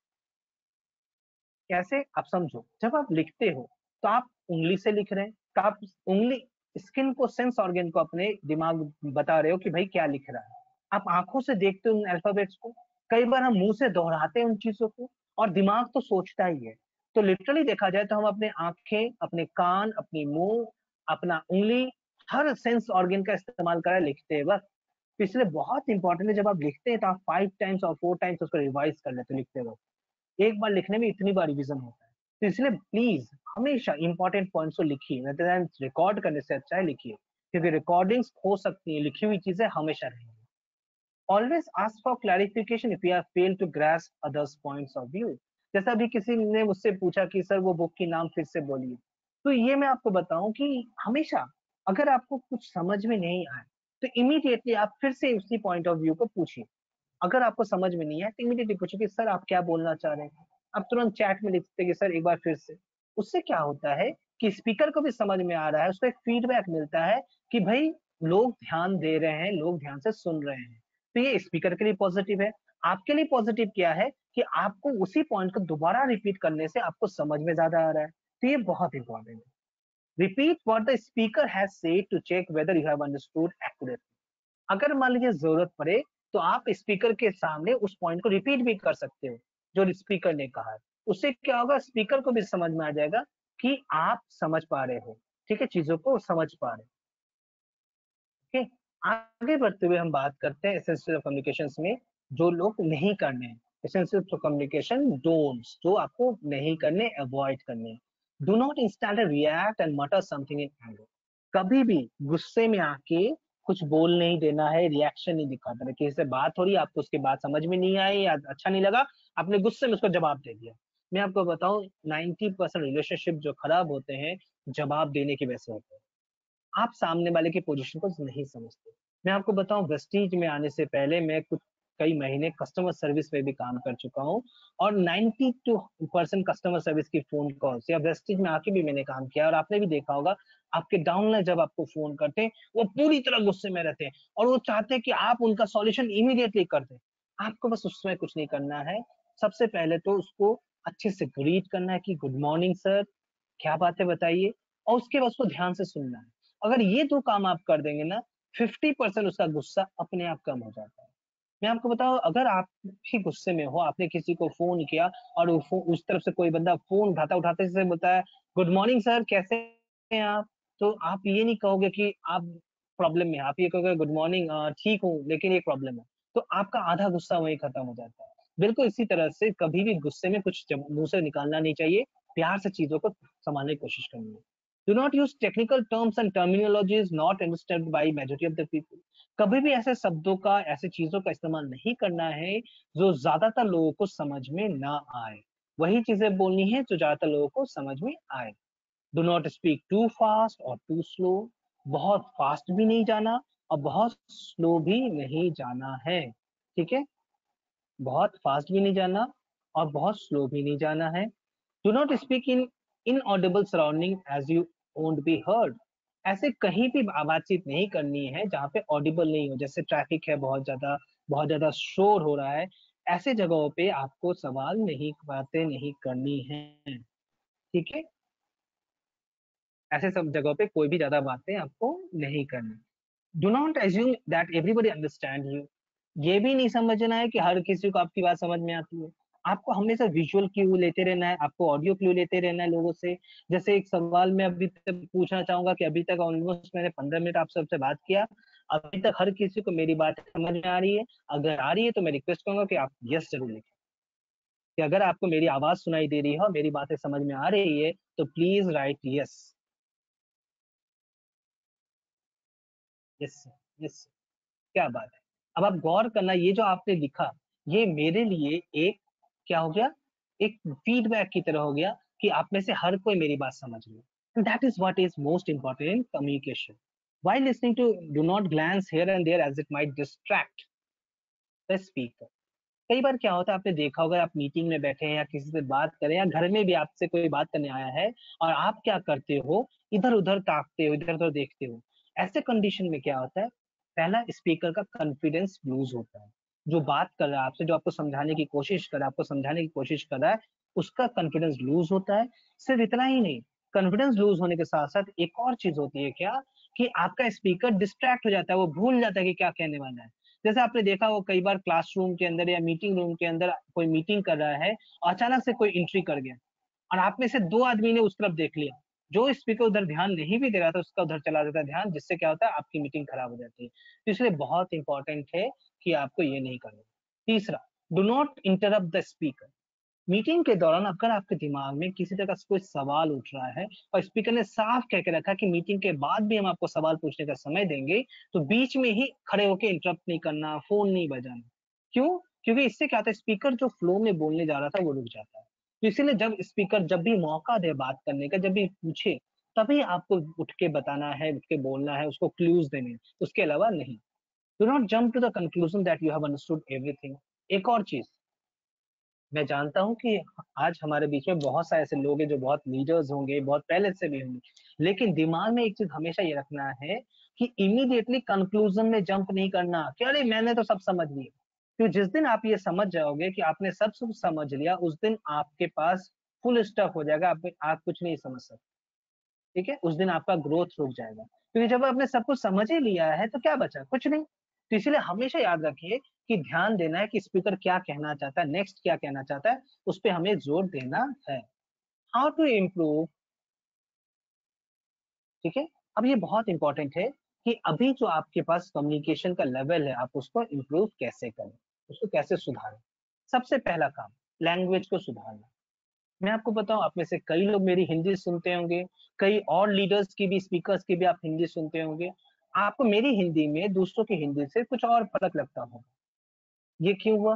कैसे, आप समझो, जब आप लिखते हो तो आप उंगली से लिख रहे हैं, तो आप उंगली स्किन को, सेंस ऑर्गन को अपने दिमाग बता रहे हो कि भाई क्या लिख रहा है। आप आंखों से देखते हो उन अल्फाबेट्स को। कई बार हम मुंह से दोहराते हैं उन चीजों को, और दिमाग तो सोचता ही है। तो लिटरली देखा जाए तो हम अपने आंखें, अपने कान, अपनी मुंह, अपना उंगली, हर सेंस ऑर्गन का इस्तेमाल करा लिखते वक्त। तो इसलिए बहुत इंपॉर्टेंट है जब आप लिखते हैं तो आप 5 टाइम्स और 4 टाइम्स उसको रिवाइज कर लेते हो लिखते वक्त। एक बार लिखने में इतनी बार रिवीजन होता है। तो इसलिए प्लीज हमेशा इंपॉर्टेंट पॉइंट्स को लिखिए, रिकॉर्ड करने से अच्छा है लिखिए, क्योंकि रिकॉर्डिंग्स हो सकती है, लिखी हुई चीजें हमेशा रहेंगी। Always ask for clarification if you have failed to grasp others points of view. जैसा अभी किसी ने मुझसे पूछा कि सर वो बुक की नाम फिर से बोलिए, तो ये मैं आपको बताऊं कि हमेशा अगर आपको कुछ समझ में नहीं आए तो इमीडिएटली आप फिर से उसी पॉइंट ऑफ व्यू को पूछिए। अगर आपको समझ में नहीं है तो इमीडिएटली पूछो कि सर आप क्या बोलना चाह रहे हैं। आप तुरंत चैट में लिखते कि सर एक बार फिर से। उससे क्या होता है कि स्पीकर को भी समझ में आ रहा है, उसको एक फीडबैक मिलता है कि भाई लोग ध्यान दे रहे हैं, लोग ध्यान से सुन रहे हैं। तो ये स्पीकर के लिए पॉजिटिव है। आपके लिए पॉजिटिव क्या है कि आपको उसी पॉइंट को दोबारा रिपीट करने से आपको समझ में ज्यादा आ रहा है। तो ये बहुत इंपॉर्टेंट है। Repeat what the speaker has said to check whether you have understood accurately. अगर मान लीजिए जरूरत पड़े तो आप स्पीकर के सामने उस पॉइंट को रिपीट भी कर सकते हो जो स्पीकर ने कहा है। उससे क्या होगा, स्पीकर को भी समझ में आ जाएगा कि आप समझ पा रहे हो, ठीक है, चीजों को समझ पा रहे हो। ठीक है, आगे बढ़ते हुए हम बात करते हैं एसेंशियल ऑफ कम्युनिकेशन में जो लोग नहीं करने हैं। एसेंशियल ऑफ कम्युनिकेशन डोंट्स, जो आपको नहीं करने, अवॉइड करने। Do not instantly react and मटर समथिंग इन एंगर। कभी भी गुस्से में आके कुछ बोल नहीं देना है, रिएक्शन नहीं दिखाता है। किसी से बात हो रही है, आपको उसकी बात समझ में नहीं आई या अच्छा नहीं लगा, आपने गुस्से में उसको जवाब दे दिया। मैं आपको बताऊं 90% रिलेशनशिप जो खराब होते हैं जवाब देने की वजह से होते हैं। आप सामने वाले की पोजीशन को नहीं समझते। मैं आपको बताऊं वेस्टीज में आने से पहले मैं कुछ कई महीने कस्टमर सर्विस में भी काम कर चुका हूँ और 92% कस्टमर सर्विस की फोन कॉल्स या वेस्टेज में आके भी मैंने काम किया। और आपने भी देखा होगा आपके डाउनलाइन जब आपको फोन करते हैं वो पूरी तरह गुस्से में रहते हैं और वो चाहते हैं कि आप उनका सॉल्यूशन इमीडिएटली कर दें। आपको बस उसमें कुछ नहीं करना है। सबसे पहले तो उसको अच्छे से ग्रीट करना है कि गुड मॉर्निंग सर, क्या बात है बताइए, और उसके बाद उसको ध्यान से सुनना है। अगर ये 2 काम आप कर देंगे ना, 50% उसका गुस्सा अपने आप कम हो जाता है। मैं आपको बताऊं, अगर आप भी गुस्से में हो, आपने किसी को फोन किया और उस तरफ से कोई बंदा फोन उठाते से बोलता है गुड मॉर्निंग सर, कैसे हैं आप, तो आप ये नहीं कहोगे कि आप प्रॉब्लम में हैं, आप ये कहोगे गुड मॉर्निंग, ठीक हूँ लेकिन ये प्रॉब्लम है। तो आपका आधा गुस्सा वहीं खत्म हो जाता है। बिल्कुल इसी तरह से कभी भी गुस्से में कुछ मुंह से निकालना नहीं चाहिए, प्यार से चीजों को संभालने की कोशिश करनी है। Do not use technical terms and terminologies not understood by majority of the people. कभी भी ऐसे शब्दों का, ऐसे चीजों का इस्तेमाल नहीं करना है जो ज्यादातर लोगों को समझ में ना आए। वही चीजें बोलनी है जो ज्यादातर लोगों को समझ में आए। Do not speak too fast और टू स्लो। बहुत फास्ट भी नहीं जाना और बहुत स्लो भी नहीं जाना है। ठीक है, बहुत फास्ट भी नहीं जाना और बहुत स्लो भी नहीं जाना है। Do not speak in inaudible surrounding as you won't be heard. ऐसे कहीं भी बातचीत नहीं करनी है जहाँ पे ऑडिबल नहीं हो, जैसे ट्रैफिक है, बहुत ज्यादा शोर हो रहा है, ऐसे जगहों पे आपको सवाल नहीं, बातें नहीं करनी है। ठीक है, ऐसे सब जगहों पे कोई भी ज्यादा बातें आपको नहीं करनी। Do not assume that everybody understand you. ये भी नहीं समझना है कि हर किसी को आपकी बात समझ में आती है। आपको हमेशा विजुअल क्यू लेते रहना है, आपको ऑडियो क्यू लेते रहना है लोगों से। जैसे एक सवाल मैं अभी तक पूछना चाहूंगा कि अभी तक ऑलमोस्ट मैंने 15 मिनट आप सबसे बात किया, अभी तक हर किसी को मेरी बात समझ में आ रही है? अगर आ रही है तो मैं रिक्वेस्ट करूंगा कि आप यस जरूर लिखें, कि अगर आपको मेरी आवाज सुनाई दे रही है और मेरी बातें समझ में आ रही है तो please right yes. Yes, yes, क्या बात है। अब आप गौर करना, ये जो आपने लिखा ये मेरे लिए एक, क्या हो गया, एक फीडबैक की तरह हो गया कि आप में से हर कोई मेरी बात समझ रही है। That is what is most important in communication. While listening to, do not glance here and there as it might distract the speaker. कई बार क्या होता है, आपने देखा होगा, आप मीटिंग में बैठे हैं या किसी से बात करें या घर में भी आपसे कोई बात करने आया है और आप क्या करते हो, इधर उधर ताकते हो, इधर उधर देखते हो। ऐसे कंडीशन में क्या होता है, पहला स्पीकर का कॉन्फिडेंस लूज होता है। जो बात कर रहा है आपसे, जो आपको समझाने की कोशिश कर रहा है, आपको समझाने की कोशिश कर रहा है, उसका कॉन्फिडेंस लूज होता है। सिर्फ इतना ही नहीं, कॉन्फिडेंस लूज होने के साथ साथ एक और चीज होती है क्या, कि आपका स्पीकर डिस्ट्रैक्ट हो जाता है, वो भूल जाता है कि क्या कहने वाला है। जैसे आपने देखा हो कई बार क्लासरूम के अंदर या मीटिंग रूम के अंदर कोई मीटिंग कर रहा है और अचानक से कोई एंट्री कर गया और आप में से 2 आदमी ने उस तरफ देख लिया, जो स्पीकर उधर ध्यान नहीं भी दे रहा था उसका उधर चला जाता है ध्यान, जिससे क्या होता है, आपकी मीटिंग खराब हो जाती है। तो इसलिए बहुत इंपॉर्टेंट है कि आपको ये नहीं करना। तीसरा, do not interrupt the speaker. Meeting के दौरान अगर आपके दिमाग में किसी तरह का कोई सवाल उठ रहा है और स्पीकर ने साफ कह के रखा कि मीटिंग के बाद भी हम आपको सवाल पूछने का समय देंगे, तो बीच में ही खड़े होकर इंटरप्ट नहीं करना, फोन नहीं बजाना। क्यों? क्योंकि इससे क्या होता है, स्पीकर जो फ्लो में बोलने जा रहा था वो रुक जाता है। तो इसीलिए जब स्पीकर जब भी मौका दे बात करने का, जब भी पूछे, तभी आपको उठ के बताना है, उठ के बोलना है, उसको क्लूज देने हैं, उसके अलावा नहीं। Do not jump to the conclusion that you have understood everything. एक और चीज, मैं जानता हूँ कि आज हमारे बीच में बहुत सारे ऐसे लोग हैं जो बहुत लीडर्स होंगे, बहुत पहले से भी होंगे, लेकिन दिमाग में एक चीज हमेशा ये रखना है कि इमीडिएटली कंक्लूजन में जंप नहीं करना कि अरे मैंने तो सब समझ लिया। क्योंकि जिस दिन आप ये समझ जाओगे कि आपने सब सब समझ लिया, उस दिन आपके पास फुल स्टॉप हो जाएगा, आप कुछ नहीं समझ सकते। ठीक है, उस दिन आपका ग्रोथ रुक जाएगा, क्योंकि जब आपने सब कुछ समझ ही लिया है तो क्या बचा, कुछ नहीं। तो इसलिए हमेशा याद रखिए कि ध्यान देना है कि स्पीकर क्या कहना चाहता है, नेक्स्ट क्या कहना चाहता है, उस पर हमें जोर देना है। How to improve. ठीक है, अब ये बहुत इंपॉर्टेंट है कि अभी जो आपके पास कम्युनिकेशन का लेवल है, आप उसको इम्प्रूव कैसे करें, उसको कैसे सुधारें। सबसे पहला काम, लैंग्वेज को सुधारना। मैं आपको बताऊं, आप में से कई लोग मेरी हिंदी सुनते होंगे, कई और लीडर्स की भी, स्पीकर्स की भी आप हिंदी सुनते होंगे। आपको मेरी हिंदी में दूसरों की हिंदी से कुछ और फर्क लगता होगा। ये क्यों हुआ?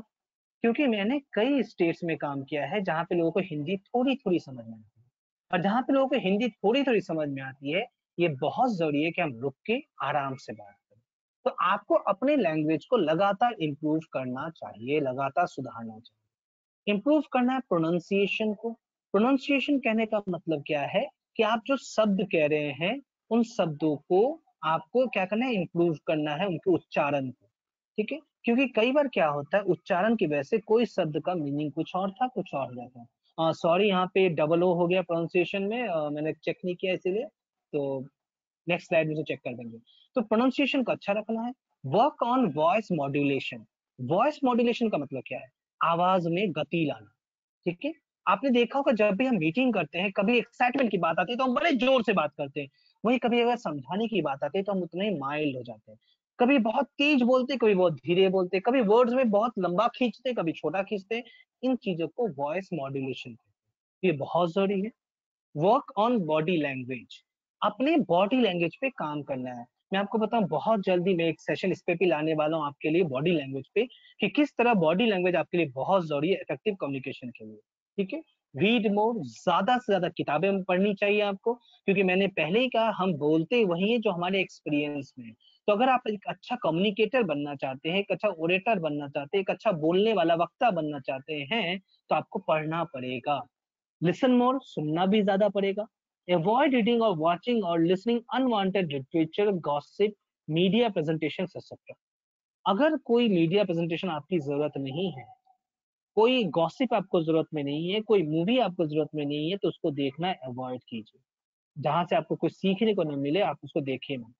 क्योंकि मैंने कई स्टेट्स में काम किया है जहाँ पे लोगों को हिंदी थोड़ी थोड़ी समझ में आती है, और जहाँ पे लोगों को हिंदी थोड़ी थोड़ी समझ में आती है, ये बहुत जरूरी है कि हम रुक के आराम से बात करें। तो आपको अपने लैंग्वेज को लगातार इम्प्रूव करना चाहिए, लगातार सुधारना चाहिए। इम्प्रूव करना है प्रोनाउंसिएशन को। प्रोनाउंसिएशन कहने का मतलब क्या है कि आप जो शब्द कह रहे हैं उन शब्दों को आपको क्या करना है, इम्प्रूव करना है उनके उच्चारण को, ठीक है। क्योंकि कई बार क्या होता है, उच्चारण की वजह से कोई शब्द का मीनिंग कुछ और था, कुछ और हो जाता है। सॉरी, यहाँ पे डबल ओ हो गया प्रोनाउंसिएशन में, मैंने चेक नहीं किया इसीलिए, तो नेक्स्ट स्लाइड में से चेक कर देंगे। तो प्रोनाउंसिएशन को अच्छा रखना है। Work on voice modulation. Voice modulation का मतलब क्या है, आवाज में गति लाना, ठीक है। आपने देखा होगा जब भी हम मीटिंग करते हैं, कभी एक्साइटमेंट की बात आती है तो हम बड़े जोर से बात करते हैं, वहीं कभी अगर समझाने की बात आती है तो हम उतने ही माइल्ड हो जाते हैं। कभी बहुत तेज बोलते, कभी बहुत धीरे बोलते, कभी वर्ड्स में बहुत लंबा खींचते, कभी छोटा खींचते। इन चीजों को वॉइस मॉड्यूलेशन, ये बहुत जरूरी है। Work on body language. अपने बॉडी लैंग्वेज पे काम करना है। मैं आपको बताऊं, बहुत जल्दी मैं एक सेशन इस पे भी लाने वाला हूं आपके लिए, बॉडी लैंग्वेज पे, कि किस तरह बॉडी लैंग्वेज आपके लिए बहुत जरूरी है इफेक्टिव कम्युनिकेशन के लिए, ठीक है। रीड मोर, ज्यादा से ज्यादा किताबें पढ़नी चाहिए आपको, क्योंकि मैंने पहले ही कहा हम बोलते वही है जो हमारे एक्सपीरियंस में है। तो अगर आप एक अच्छा कम्युनिकेटर बनना चाहते हैं, एक अच्छा ओरेटर बनना चाहते हैं, एक अच्छा बोलने वाला वक्ता बनना चाहते हैं, तो आपको पढ़ना पड़ेगा। लिसन मोर, सुनना भी ज्यादा पड़ेगा। अवॉइड रीडिंग और वॉचिंग और listening unwanted literature, gossip, media presentation etcetera. अगर कोई मीडिया प्रेजेंटेशन आपकी जरूरत नहीं है, कोई गॉसिप आपको जरूरत में नहीं है, कोई मूवी आपको जरूरत में नहीं है, तो उसको देखना अवॉइड कीजिए। जहां से आपको कुछ सीखने को न मिले आप उसको देखें मत,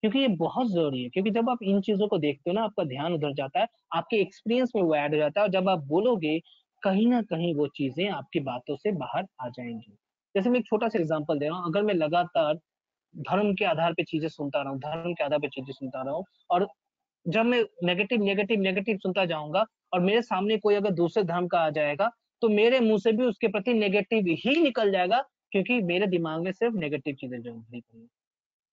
क्योंकि ये बहुत जरूरी है। क्योंकि जब आप इन चीजों को देखते हो ना, आपका ध्यान उधर जाता है, आपके एक्सपीरियंस में वो ऐड हो जाता है, और जब आप बोलोगे कहीं ना कहीं वो चीजें आपकी बातों से बाहर आ जाएंगी। जैसे मैं एक छोटा सा एग्जांपल दे रहा हूँ, अगर मैं लगातार धर्म के आधार पे चीजें सुनता रहा हूँ, धर्म के आधार पे चीजें सुनता रहा हूँ, और जब मैं नेगेटिव नेगेटिव नेगेटिव सुनता जाऊंगा, और मेरे सामने कोई अगर दूसरे धर्म का आ जाएगा, तो मेरे मुंह से भी उसके प्रति नेगेटिव ही निकल जाएगा, क्योंकि मेरे दिमाग में सिर्फ नेगेटिव चीजें जो भरी पड़ी हैं।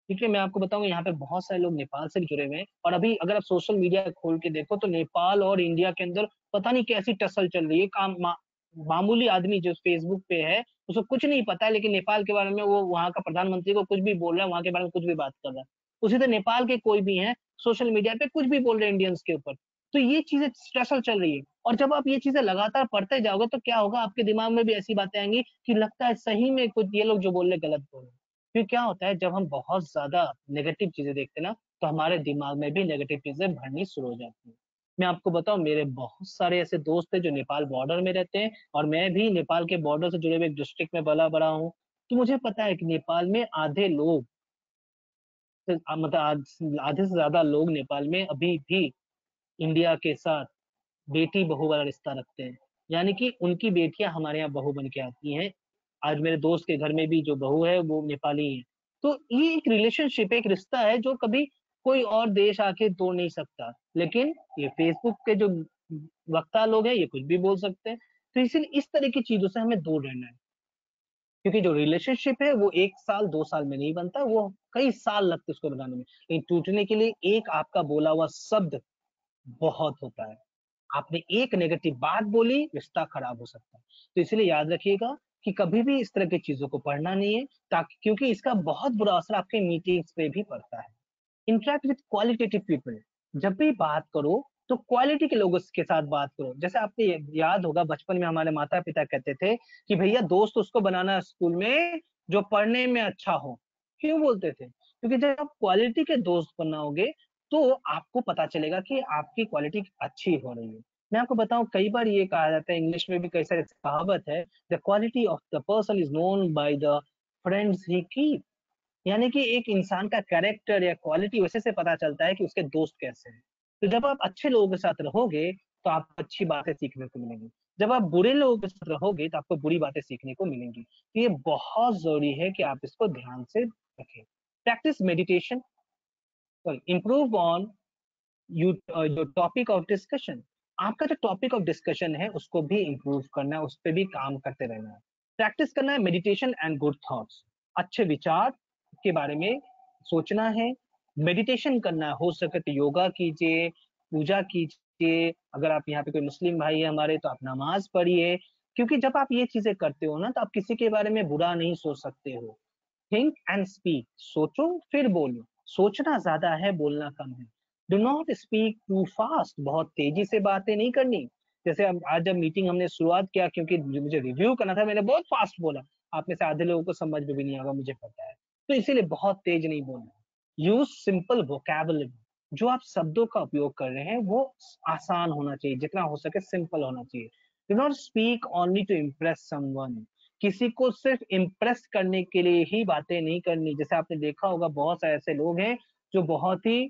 ठीक है, मैं आपको बताऊंगा यहाँ पे बहुत सारे लोग नेपाल से भी जुड़े हुए हैं, और अभी अगर आप सोशल मीडिया खोल के देखो तो नेपाल और इंडिया के अंदर पता नहीं कैसी टसल चल रही है। मामूली आदमी जो फेसबुक पे है उसको कुछ नहीं पता है, लेकिन नेपाल के बारे में वो वहाँ का प्रधानमंत्री को कुछ भी बोल रहा है, वहाँ के बारे में कुछ भी बात कर रहा है। उसी तरह नेपाल के कोई भी है सोशल मीडिया पे कुछ भी बोल रहे हैं इंडियंस के ऊपर। तो ये चीजें टसल चल रही है, और जब आप ये चीजें लगातार पढ़ते जाओगे तो क्या होगा, आपके दिमाग में भी ऐसी बातें आएंगी कि लगता है सही में कुछ ये लोग जो बोल रहे गलत बोल रहे हैं। फिर क्या होता है, जब हम बहुत ज्यादा नेगेटिव चीजें देखते हैं ना, तो हमारे दिमाग में भी नेगेटिव चीजें भरनी शुरू हो जाती है। मैं आपको बताऊं, मेरे बहुत सारे ऐसे दोस्त हैं जो नेपाल बॉर्डर में रहते हैं, और मैं भी नेपाल के बॉर्डर से जुड़े हुए एक डिस्ट्रिक्ट में पला बड़ा हूँ। तो मुझे पता है कि नेपाल में आधे लोग, मतलब आधे से ज्यादा लोग नेपाल में अभी भी इंडिया के साथ बेटी बहू वाला रिश्ता रखते हैं। यानी कि उनकी बेटियां हमारे यहाँ बहू बन के आती हैं। आज मेरे दोस्त के घर में भी जो बहू है वो नेपाली है। तो ये एक रिलेशनशिप, एक रिश्ता है जो कभी कोई और देश आके तोड़ नहीं सकता। लेकिन ये फेसबुक के जो वक्ता लोग हैं ये कुछ भी बोल सकते हैं। तो इसीलिए इस तरह की चीजों से हमें दूर रहना है, क्योंकि जो रिलेशनशिप है वो 1 साल 2 साल में नहीं बनता, वो कई साल लगते उसको बनाने में। लेकिन टूटने के लिए एक आपका बोला हुआ शब्द बहुत होता है। आपने एक नेगेटिव बात बोली, रिश्ता खराब हो सकता है। तो इसलिए याद रखिएगा कि कभी भी इस तरह की चीजों को पढ़ना नहीं है, ताकि क्योंकि इसका बहुत बुरा असर आपके मीटिंग्स पे भी पड़ता है। Interact with qualitative people. जब भी बात करो तो क्वालिटी के लोगों के साथ बात करो। जैसे आपको याद होगा, बचपन में हमारे माता पिता कहते थे कि भैया दोस्त उसको बनाना है स्कूल में जो पढ़ने में अच्छा हो। क्यों बोलते थे? क्योंकि जब आप क्वालिटी के दोस्त बनाओगे तो आपको पता चलेगा कि आपकी क्वालिटी अच्छी हो रही है। मैं आपको बताऊं, कई बार ये कहा जाता है, इंग्लिश में भी कई सारे कहावत है, the quality of the person is known by the friends he keep. यानी कि एक इंसान का कैरेक्टर या क्वालिटी वैसे से पता चलता है कि उसके दोस्त कैसे हैं। तो जब आप अच्छे लोगों के साथ रहोगे तो आपको अच्छी बातें सीखने को मिलेंगी। जब आप बुरे लोगों के साथ रहोगे तो आपको बुरी बातें सीखने को मिलेंगी। तो ये बहुत जरूरी है कि आप इसको ध्यान से रखें। Practice meditation, improve on your topic of discussion. आपका जो टॉपिक ऑफ डिस्कशन है उसको भी इंप्रूव करना है, उस पर भी काम करते रहना है। प्रैक्टिस करना है मेडिटेशन एंड गुड थॉट्स। अच्छे विचार के बारे में सोचना है, मेडिटेशन करना है। हो सके तो योगा कीजिए, पूजा कीजिए। अगर आप यहाँ पे कोई मुस्लिम भाई है हमारे तो आप नमाज पढ़िए। क्योंकि जब आप ये चीजें करते हो ना, तो आप किसी के बारे में बुरा नहीं सोच सकते हो। थिंक एंड स्पीक, सोचो फिर बोलो। सोचना ज्यादा है, बोलना कम है। Do not speak too fast, बहुत तेजी से बातें नहीं करनी। जैसे आज जब मीटिंग हमने शुरुआत किया, क्योंकि मुझे रिव्यू करना था, मैंने बहुत फास्ट बोला, आप में से आधे लोगों को समझ में भी नहीं आएगा, मुझे पता है, तो इसीलिए बहुत तेज नहीं बोलना। यूज सिंपल वोकैबुलरी, जो आप शब्दों का उपयोग कर रहे हैं वो आसान होना चाहिए, जितना हो सके सिंपल होना चाहिए। Do not speak only to impress someone, किसी को सिर्फ इम्प्रेस करने के लिए ही बातें नहीं करनी। जैसे आपने देखा होगा बहुत सारे ऐसे लोग हैं जो बहुत ही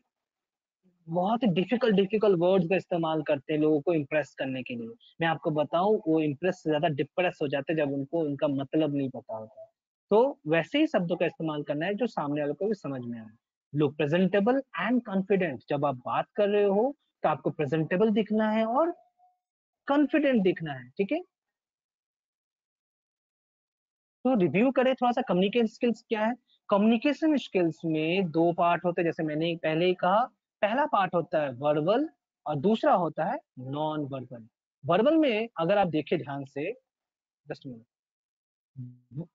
डिफिकल्ट वर्ड्स का इस्तेमाल करते हैं लोगों को इम्प्रेस करने के लिए। मैं आपको बताऊं, वो इम्प्रेस से ज्यादा डिप्रेस हो जाते हैं जब उनको उनका मतलब नहीं पता होता है। तो वैसे ही शब्दों का इस्तेमाल करना है जो सामने वाले को भी समझ में आए। लुक प्रेजेंटेबल एंड कॉन्फिडेंट, जब आप बात कर रहे हो तो आपको प्रेजेंटेबल दिखना है और कॉन्फिडेंट दिखना है, ठीक है। तो रिव्यू करें थोड़ा सा, कम्युनिकेशन स्किल्स क्या है। कम्युनिकेशन स्किल्स में दो पार्ट होते हैं, जैसे मैंने पहले ही कहा। पहला पार्ट होता है वर्बल और दूसरा होता है नॉन वर्बल। वर्बल में अगर आप देखें ध्यान से, just minute,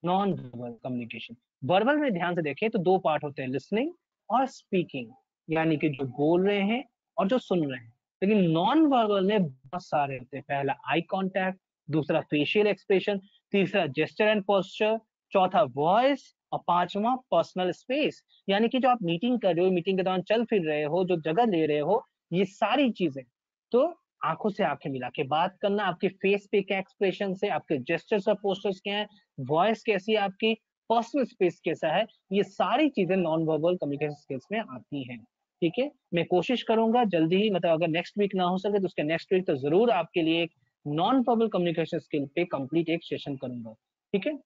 non verbal communication, verbal में ध्यान से देखें तो दो पार्ट होते हैं, लिसनिंग और स्पीकिंग, यानी कि जो बोल रहे हैं और जो सुन रहे हैं। लेकिन नॉन वर्बल में बहुत सारे होते हैं, पहला आई कांटेक्ट, दूसरा फेशियल एक्सप्रेशन, तीसरा जेस्चर एंड पोस्चर, चौथा वॉइस और पांचवा पर्सनल स्पेस। यानी कि जो आप मीटिंग कर रहे हो, मीटिंग के दौरान चल फिर रहे हो, जो जगह ले रहे हो, ये सारी चीजें। तो आंखों से आंखें मिला के बात करना, आपके फेस पे क्या एक्सप्रेशन है, आपके जेस्चर्स और पोस्टर्स क्या है, वॉइस कैसी है आपकी, पर्सनल स्पेस कैसा है, ये सारी चीजें नॉन वर्बल कम्युनिकेशन स्किल्स में आती हैं। ठीक है, मैं कोशिश करूंगा जल्दी ही, मतलब अगर नेक्स्ट वीक ना हो सके तो उसके नेक्स्ट वीक तो जरूर आपके लिए एक नॉन वर्बल कम्युनिकेशन स्किल पे कंप्लीट एक सेशन करूंगा। ठीक है,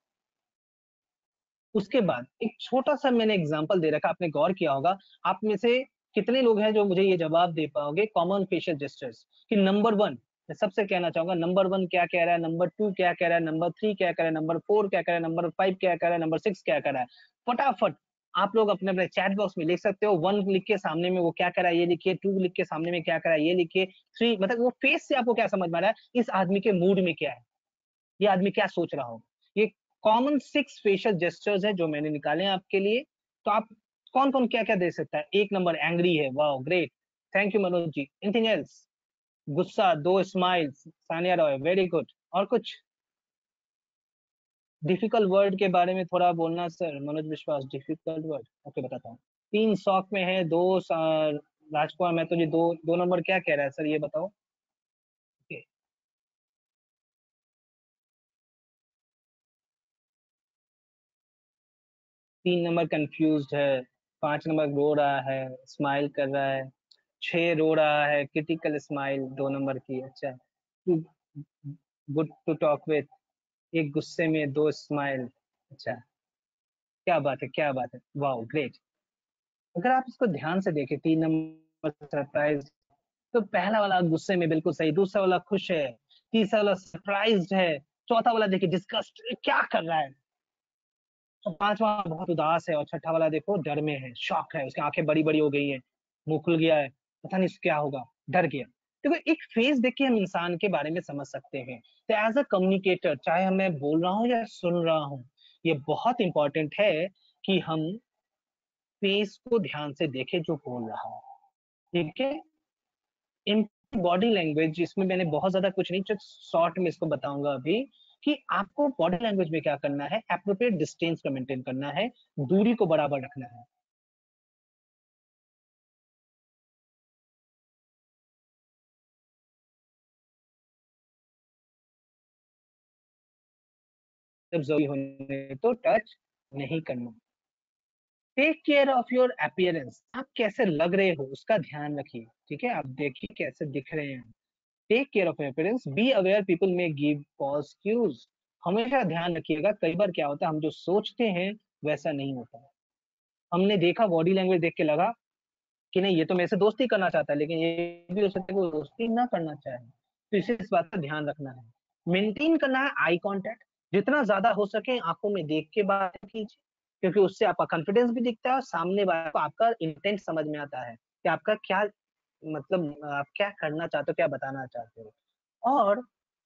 उसके बाद एक छोटा सा मैंने एग्जांपल दे रखा, आपने गौर किया होगा। आप में से कितने लोग हैं जो मुझे ये जवाब दे पाओगे कॉमन फेशियल जेस्चर्स कि नंबर वन, मैं सबसे कहना चाहूंगा, नंबर वन क्या कह रहा है, नंबर टू क्या कह रहा है, नंबर थ्री क्या कह रहा है, नंबर फोर क्या कह रहा है, नंबर फाइव क्या कह रहा है, नंबर सिक्स क्या कह रहा है। फटाफट आप लोग अपने अपने चैट बॉक्स में लिख सकते हो। वन लिख के सामने में वो क्या कह रहा है ये लिखिए, टू लिख के सामने में क्या कह रहा है ये लिखिए, थ्री, मतलब वो फेस से आपको क्या समझ में आ रहा है, इस आदमी के मूड में क्या है, ये आदमी क्या सोच रहा होगा। ये कॉमन 6 फेशियल जेस्चर्स है जो मैंने निकाले हैं आपके लिए। तो आप कौन कौन क्या क्या दे सकता है। एक नंबर एंग्री है, wow great, thank you Manoj ji. Anything else? गुस्सा, दो smiles, Sania Roy, very good. और कुछ डिफिकल्ट वर्ड के बारे में थोड़ा बोलना सर, मनोज विश्वास, डिफिकल्ट वर्ड, ओके बताता हूँ। तीन शौक में है, दो राजकुमार, मैं तो ये दो दो नंबर क्या कह रहा है सर, ये बताओ। okay. 3 नंबर कंफ्यूज है, 5 नंबर रो रहा है, स्माइल कर रहा है, 6 रो रहा है, क्रिटिकल स्माइल 2 नंबर की, अच्छा, गुड टू टॉक विथ, एक गुस्से में, दो स्माइल, अच्छा, क्या बात है, क्या बात है, वाह ग्रेट। अगर आप इसको ध्यान से देखें, 3 नंबर सरप्राइज, तो पहला वाला गुस्से में बिल्कुल सही, दूसरा वाला खुश है, तीसरा वाला सरप्राइज्ड है, चौथा वाला देखिए डिस्गस्ट क्या कर रहा है, और पांचवा बहुत उदास है, और छठा वाला देखो डर में है, शॉक है, उसकी आंखें बड़ी बड़ी हो गई है, मुंह खुल गया है, पता नहीं क्या होगा, डर गया। देखो एक फेस देख के हम इंसान के बारे में समझ सकते हैं। तो एज अ कम्युनिकेटर, चाहे मैं बोल रहा हूँ या सुन रहा हूँ, ये बहुत इंपॉर्टेंट है कि हम फेस को ध्यान से देखें जो बोल रहा है। ठीक है, इन बॉडी लैंग्वेज, इसमें मैंने बहुत ज्यादा कुछ नहीं, जो शॉर्ट में इसको बताऊंगा अभी, कि आपको बॉडी लैंग्वेज में क्या करना है, एप्रोप्रिएट डिस्टेंस को मेंटेन करना है, दूरी को बराबर रखना है। जब जरूरी होने तो टच नहीं करना। Take care of your appearance, आप कैसे लग रहे हो उसका ध्यान रखिए। ठीक है, आप देखिए कैसे दिख रहे हैं। Take care of appearance, be aware people may give false cues, हमेशा ध्यान रखिएगा, कई बार क्या होता है हम जो सोचते हैं वैसा नहीं होता। हमने देखा, बॉडी लैंग्वेज देख के लगा कि नहीं ये तो मेरे से दोस्ती करना चाहता है, लेकिन ये भी हो सकता है कि वो दोस्ती ना करना चाहे। तो इसे इस बात का ध्यान रखना है। मेंटेन करना है आई कांटेक्ट, जितना ज्यादा हो सके आंखों में देख के बात कीजिए, क्योंकि उससे आपका कॉन्फिडेंस भी दिखता है और सामने वाले को आपका इंटेंट समझ में आता है कि आपका क्या मतलब, आप क्या करना चाहते हो, क्या बताना चाहते हो। और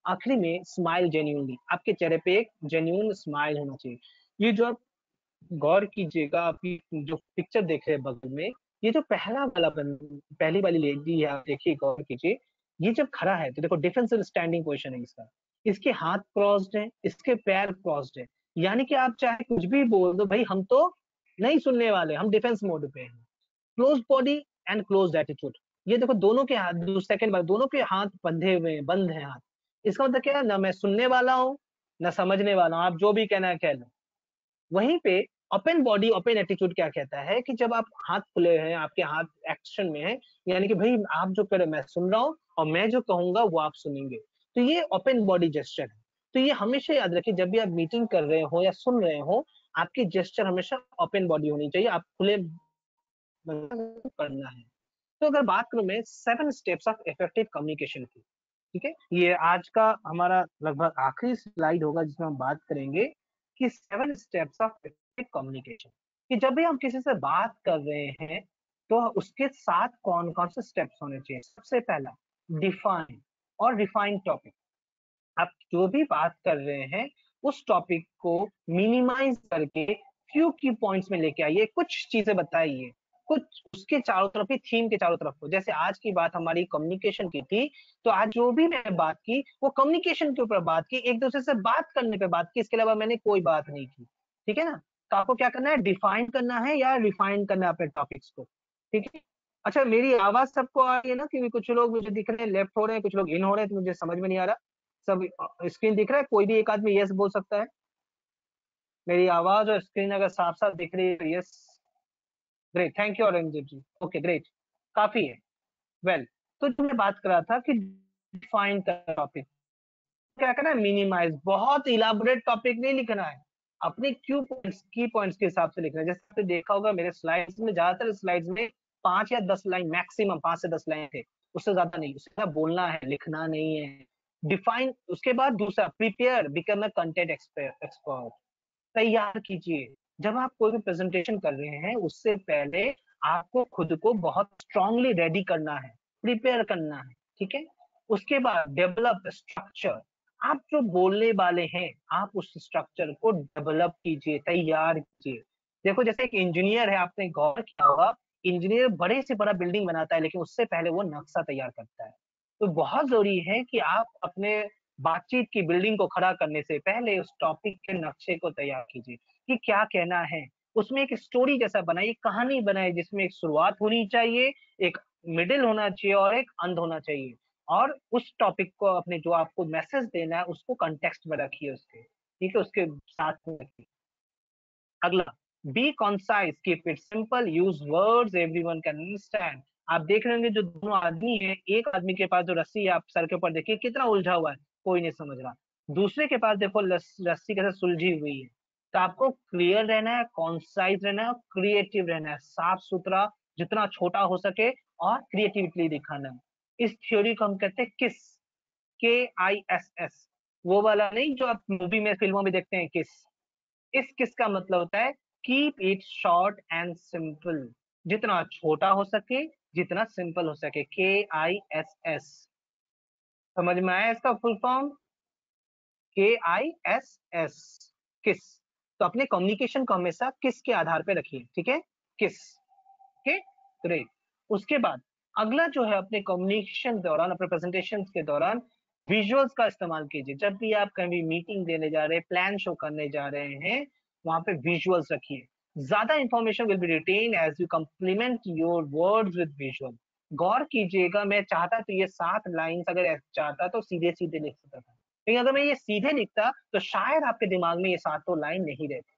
आखिरी में स्माइल जेन्यूनली, आपके चेहरे पे एक जेन्यून स्माइल होना चाहिए। ये जो आप गौर कीजिएगा, आपकी जो पिक्चर देख रहे हैं बगल में, ये जो पहली वाली लेडी है, आप देखिए गौर कीजिए, ये जब खड़ा है तो देखो डिफेंसिव स्टैंडिंग पोजीशन है इसका, इसके हाथ क्रॉस्ड है, इसके पैर क्रॉस्ड है, यानी कि आप चाहे कुछ भी बोल दो भाई, हम तो नहीं सुनने वाले, हम डिफेंस मोड पे हैं। Close body and close attitude, ये देखो दोनों के हाथ, सेकंड बार दोनों के हाथ बंधे हुए हैं, बंद है हाथ। इसका मतलब क्या है, ना मैं सुनने वाला हूँ ना समझने वाला हूँ, आप जो भी कहना है कह लो। वहीं पे ओपन बॉडी ओपन एटीट्यूड क्या कहता है कि जब आप हाथ खुले हैं, आपके हाथ एक्शन में है, यानी कि भाई आप जो कह रहे मैं सुन रहा हूँ और मैं जो कहूंगा वो आप सुनेंगे, तो ये ओपन बॉडी जेस्चर है। तो ये हमेशा याद रखिए, जब भी आप मीटिंग कर रहे हो या सुन रहे हो, आपकी जेस्चर हमेशा ओपन बॉडी होनी चाहिए, आप खुले करना है। तो अगर बात करूं मैं 7 स्टेप्स ऑफ इफेक्टिव कम्युनिकेशन की, ठीक है, ये आज का हमारा लगभग आखिरी स्लाइड होगा जिसमें हम बात करेंगे कि 7 स्टेप्स ऑफ इफेक्टिव कम्युनिकेशन, कि जब भी हम किसी से बात कर रहे हैं तो उसके साथ कौन कौन से स्टेप्स होने चाहिए। सबसे पहला, डिफाइन और रिफाइन टॉपिक। आप जो भी बात कर रहे हैं उस टॉपिक को मिनिमाइज करके फ्यू की पॉइंट्स में लेके आइए, कुछ चीजें बताइए, कुछ उसके चारों तरफ ही, थीम के चारों तरफ हो। जैसे आज की बात हमारी कम्युनिकेशन की थी, तो आज जो भी मैंने बात की वो कम्युनिकेशन के ऊपर बात की, एक दूसरे से बात करने पे बात की, इसके अलावा मैंने कोई बात नहीं की। ठीक है ना? तो आपको क्या करना है, डिफाइन करना है या रिफाइन करना है अपने टॉपिक्स को। ठीक है। अच्छा, मेरी आवाज सबको आ रही है ना? क्योंकि कुछ लोग मुझे दिख रहे हैं लेफ्ट हो रहे हैं, कुछ लोग इन हो रहे हैं, तो मुझे समझ में नहीं आ रहा। सब स्क्रीन दिख रहा है? कोई भी एक आदमी यस बोल सकता है। मेरी आवाज और स्क्रीन अगर साफ साफ दिख रही है, yes. Great, thank you Aurangzeb ji. Okay great, काफी है। वेल, तो जो मैं बात कर रहा था कि डिफाइन कर टॉपिक, क्या करना है, मिनिमाइज, बहुत इलाबोरेट टॉपिक नहीं लिखना है, अपने क्यू पॉइंट्स, की पॉइंट्स के हिसाब से लिखना है। जैसे आपने देखा होगा मेरे स्लाइड्स में, ज्यादातर स्लाइड्स में 5 या 10 लाइन, मैक्सिमम 5 से 10 लाइन थे, उससे ज्यादा नहीं, उससे ज्यादा बोलना है, लिखना नहीं है। डिफाइन, उसके बाद दूसरा, prepare, become a content expert, तैयार कीजिए। जब आप कोई भी प्रेजेंटेशन कर रहे हैं उससे पहले आपको खुद को बहुत स्ट्रांगली रेडी करना है, प्रिपेयर करना है। ठीक है। उसके बाद डेवलप स्ट्रक्चर, आप जो बोलने वाले हैं आप उस स्ट्रक्चर को डेवलप कीजिए, तैयार कीजिए। देखो जैसे एक इंजीनियर है, आपने गौर किया होगा, इंजीनियर बड़े से बड़ा बिल्डिंग बनाता है लेकिन उससे पहले वो नक्शा तैयार करता है। तो बहुत जरूरी है कि आप अपने बातचीत की बिल्डिंग को खड़ा करने से पहले उस टॉपिक के नक्शे को तैयार कीजिए कि क्या कहना है। उसमें एक स्टोरी जैसा बनाइए, कहानी बनाए, जिसमें एक शुरुआत होनी चाहिए, एक मिडिल होना चाहिए और एक अंत होना चाहिए। और उस टॉपिक को, अपने जो आपको मैसेज देना है उसको कंटेक्स्ट में रखिए उसके, ठीक है, उसके साथ में रखिए। अगला, be concise, keep it simple, use words everyone can understand. आप देख रहे होंगे जो दोनों आदमी है, एक आदमी के पास जो रस्सी है, आप सर के ऊपर देखिए कितना उलझा हुआ है, कोई नहीं समझ रहा। दूसरे के पास देखो रस्सी कैसे सुलझी हुई है। तो आपको क्लियर रहना है, कॉन्साइज रहना है, क्रिएटिव रहना है, साफ सुथरा, जितना छोटा हो सके, और क्रिएटिविटी दिखाना है। इस थ्योरी को हम कहते हैं किस, KISS, वो वाला नहीं जो आप मूवी में, फिल्मों में देखते हैं किस। इस किस का मतलब होता है keep it short and simple, जितना छोटा हो सके, जितना सिंपल हो सके, KISS। समझ में आया इसका फुल फॉर्म? KISS, किस। तो अपने कम्युनिकेशन को हमेशा किस के आधार पे रखिए, ठीक है, किस के। ग्रेट। उसके बाद अगला जो है, अपने कम्युनिकेशन के दौरान, अपने प्रेजेंटेशन के दौरान विजुअल्स का इस्तेमाल कीजिए। जब भी आप कहीं मीटिंग देने जा रहे हैं, प्लान शो करने जा रहे हैं, वहां पे विजुअल्स रखिए। ज्यादा information will be retain as you complement your words with visual. गौर कीजिएगा, मैं चाहता तो ये 7 लाइन्स अगर चाहता तो सीधे सीधे लिख सकता था, लेकिन अगर मैं ये सीधे लिखता तो शायद आपके दिमाग में ये 7 लाइन नहीं रहती।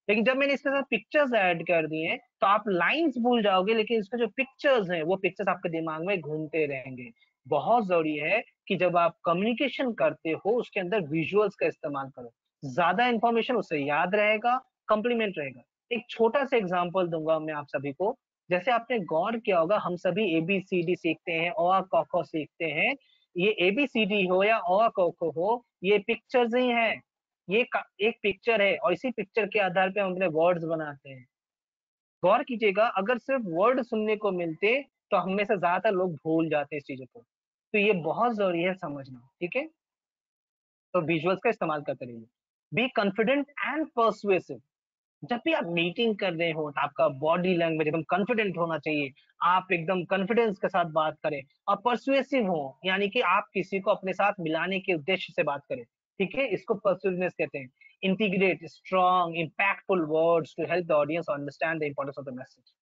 लेकिन जब मैंने इसके साथ पिक्चर्स ऐड कर दिए हैं तो आप लाइंस भूल जाओगे, लेकिन इसके जो पिक्चर्स हैं वो पिक्चर्स आपके दिमाग में घूमते रहेंगे। बहुत जरूरी है कि जब आप कम्युनिकेशन करते हो उसके अंदर विजुअल्स का इस्तेमाल करो, ज्यादा इंफॉर्मेशन उससे याद रहेगा, कॉम्प्लीमेंट रहेगा। एक छोटा सा एग्जांपल दूंगा मैं आप सभी को। जैसे आपने गौर किया होगा, हम सभी ABCD सीखते हैं, अ क ख सीखते हैं। ये ABCD हो या अ क ख हो, ये पिक्चर्स ही हैं। ये एक पिक्चर है और इसी पिक्चर के आधार पे हम अपने वर्ड्स बनाते हैं। गौर कीजिएगा, अगर सिर्फ वर्ड सुनने को मिलते तो हम में से ज्यादातर लोग भूल जाते हैं इस चीजों को। तो ये बहुत जरूरी है समझना, ठीक है। तो विजुअल्स का इस्तेमाल करते रहिए। बी कॉन्फिडेंट एंड पर्सुएसिव, जब भी आप मीटिंग कर रहे हो तो आपका बॉडी लैंग्वेज एकदम कॉन्फिडेंट होना चाहिए। आप एकदम कॉन्फिडेंस के साथ बात करें और परसुएसिव हो, यानी कि आप किसी को अपने साथ मिलाने के उद्देश्य से बात करें। ठीक है, इसको परसुएसिवनेस कहते हैं। Integrate strong impactful words to help the audience understand the importance of the message.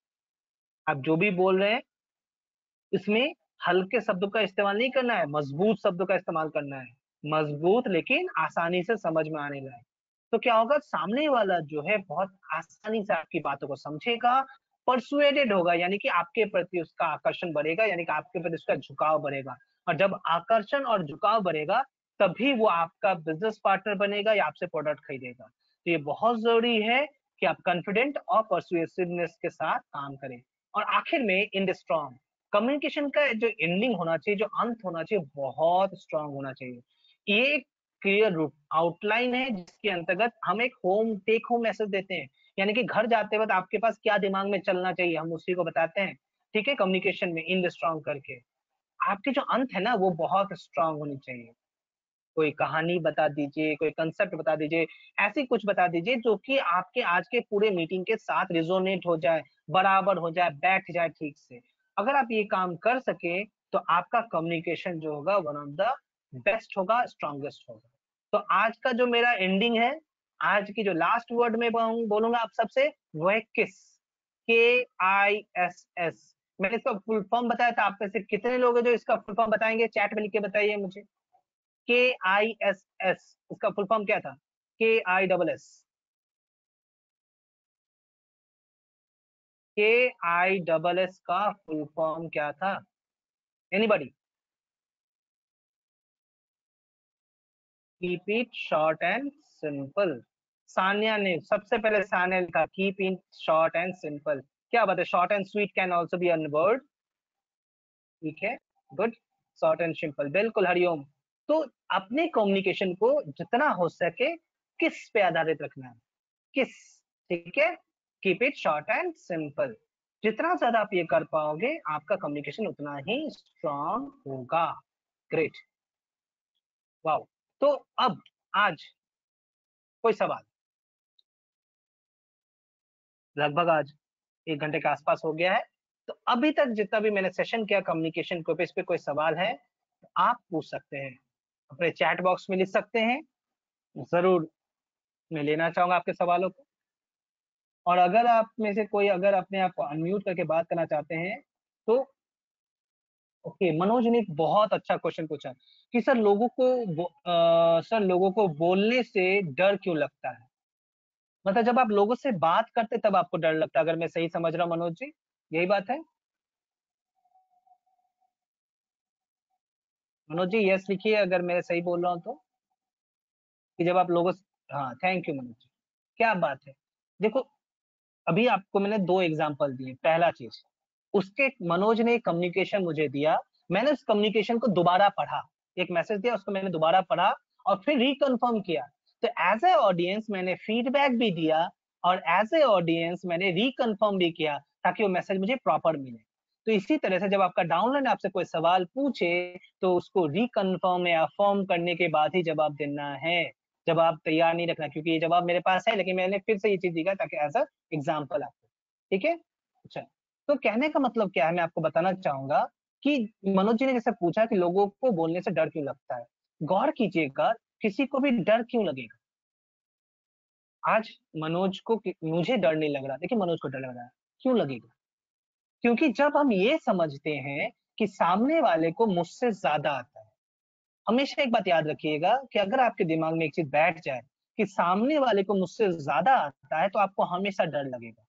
आप जो भी बोल रहे हैं इसमें हल्के शब्दों का इस्तेमाल नहीं करना है, मजबूत शब्दों का इस्तेमाल करना है। मजबूत लेकिन आसानी से समझ में आने लायक। तो क्या होगा, सामने वाला जो है बहुत आसानी से आपकी बातों को समझेगा, परसुएडेड होगा, यानी कि आपके प्रति उसका आकर्षण बढ़ेगा, यानी कि आपके प्रति उसका झुकाव बढ़ेगा। और जब आकर्षण और झुकाव बढ़ेगा तभी वो आपका बिजनेस पार्टनर बनेगा या आपसे प्रोडक्ट खरीदेगा। तो ये बहुत जरूरी है कि आप कॉन्फिडेंट और परसुएसिवनेस के साथ काम करें। और आखिर में इन द स्ट्रॉन्ग कम्युनिकेशन का जो एंडिंग होना चाहिए, जो अंत होना चाहिए, बहुत स्ट्रांग होना चाहिए। ये एक क्लियर रूट आउटलाइन है जिसके अंतर्गत हम एक टेक होम मैसेज देते हैं, यानी कि घर जाते वक्त आपके पास क्या दिमाग में चलना चाहिए हम उसी को बताते हैं। ठीक है, कम्युनिकेशन में इन द स्ट्रॉन्ग करके आपकी जो अंत है ना वो बहुत स्ट्रांग होनी चाहिए। कोई कहानी बता दीजिए, कोई कंसेप्ट बता दीजिए, ऐसी कुछ बता दीजिए जो कि आपके आज के पूरे मीटिंग के साथ रिजोनेट हो जाए, बराबर हो जाए, बैठ जाए ठीक से। अगर आप ये काम कर सके तो आपका कम्युनिकेशन जो होगा वन ऑफ द बेस्ट होगा, स्ट्रॉन्गेस्ट होगा। तो आज का जो मेरा एंडिंग है, आज की जो लास्ट वर्ड में बोलूंगा आप सबसे, वो है किस। KISS। मैंने इसका फुल फॉर्म बताया था, आप में से कितने लोग हैं जो इसका फुल फॉर्म बताएंगे? चैट में लिख के बताइए मुझे। KISS इसका फुल फॉर्म क्या था? KISS। KISS का फुल फॉर्म क्या था? Anybody? Keep it short and simple. Sania ने सबसे पहले, सानिया ने था keep it short and simple. क्या बात है, short and sweet can also be a word. ठीक है, गुड। शॉर्ट एंड सिंपल, बिल्कुल हरिओम। तो अपने कम्युनिकेशन को जितना हो सके किस पे आधारित रखना है? किस। ठीक है, keep it short and simple. जितना ज्यादा आप ये कर पाओगे आपका कम्युनिकेशन उतना ही स्ट्रांग होगा। Great, wow. तो अब आज कोई सवाल? लगभग आज 1 घंटे के आसपास हो गया है। तो अभी तक जितना भी मैंने सेशन किया कम्युनिकेशन को, इस पे कोई सवाल है तो आप पूछ सकते हैं, अपने चैट बॉक्स में लिख सकते हैं। जरूर मैं लेना चाहूंगा आपके सवालों को। और अगर आप में से कोई अगर अपने आप को अनम्यूट करके बात करना चाहते हैं तो ओके। मनोज ने एक बहुत अच्छा क्वेश्चन पूछा कि सर सर लोगों को बोलने से डर क्यों लगता है? मतलब जब आप लोगों से बात करते तब आपको डर लगता है, अगर मैं सही समझ रहा हूँ मनोज जी, यही बात है? मनोज जी यस लिखिए अगर मैं सही बोल रहा हूँ तो, कि जब आप लोगों से। हाँ, थैंक यू मनोज जी, क्या बात है। देखो, अभी आपको मैंने 2 एग्जाम्पल दिए। पहला चीज, उसके मनोज ने कम्युनिकेशन मुझे दिया, मैंने उस कम्युनिकेशन को दोबारा पढ़ा, एक मैसेज दिया उसको मैंने दोबारा पढ़ा और फिर रिकन्फर्म किया। तो एज ए ऑडियंस मैंने फीडबैक भी दिया और एज ए ऑडियंस मैंने रिकन्फर्म भी किया ताकि वो मैसेज मुझे प्रॉपर मिले। तो इसी तरह से जब आपका डाउनलाइन आपसे कोई सवाल पूछे तो उसको रिकन्फर्म या अफर्म करने के बाद ही जवाब देना है। जवाब तैयार नहीं रखना, क्योंकि ये जवाब मेरे पास है लेकिन मैंने फिर से ये चीज दिखा ताकि एज अ एग्जाम्पल आपको। ठीक है, अच्छा। तो कहने का मतलब क्या है, मैं आपको बताना चाहूंगा कि मनोज जी ने जैसे पूछा कि लोगों को बोलने से डर क्यों लगता है। गौर कीजिएगा, किसी को भी डर क्यों लगेगा? आज मनोज को मुझे डर नहीं लग रहा लेकिन मनोज को डर लग रहा है, क्यों लगेगा? क्योंकि जब हम ये समझते हैं कि सामने वाले को मुझसे ज्यादा आता है। हमेशा एक बात याद रखिएगा कि अगर आपके दिमाग में एक चीज बैठ जाए कि सामने वाले को मुझसे ज्यादा आता है तो आपको हमेशा डर लगेगा।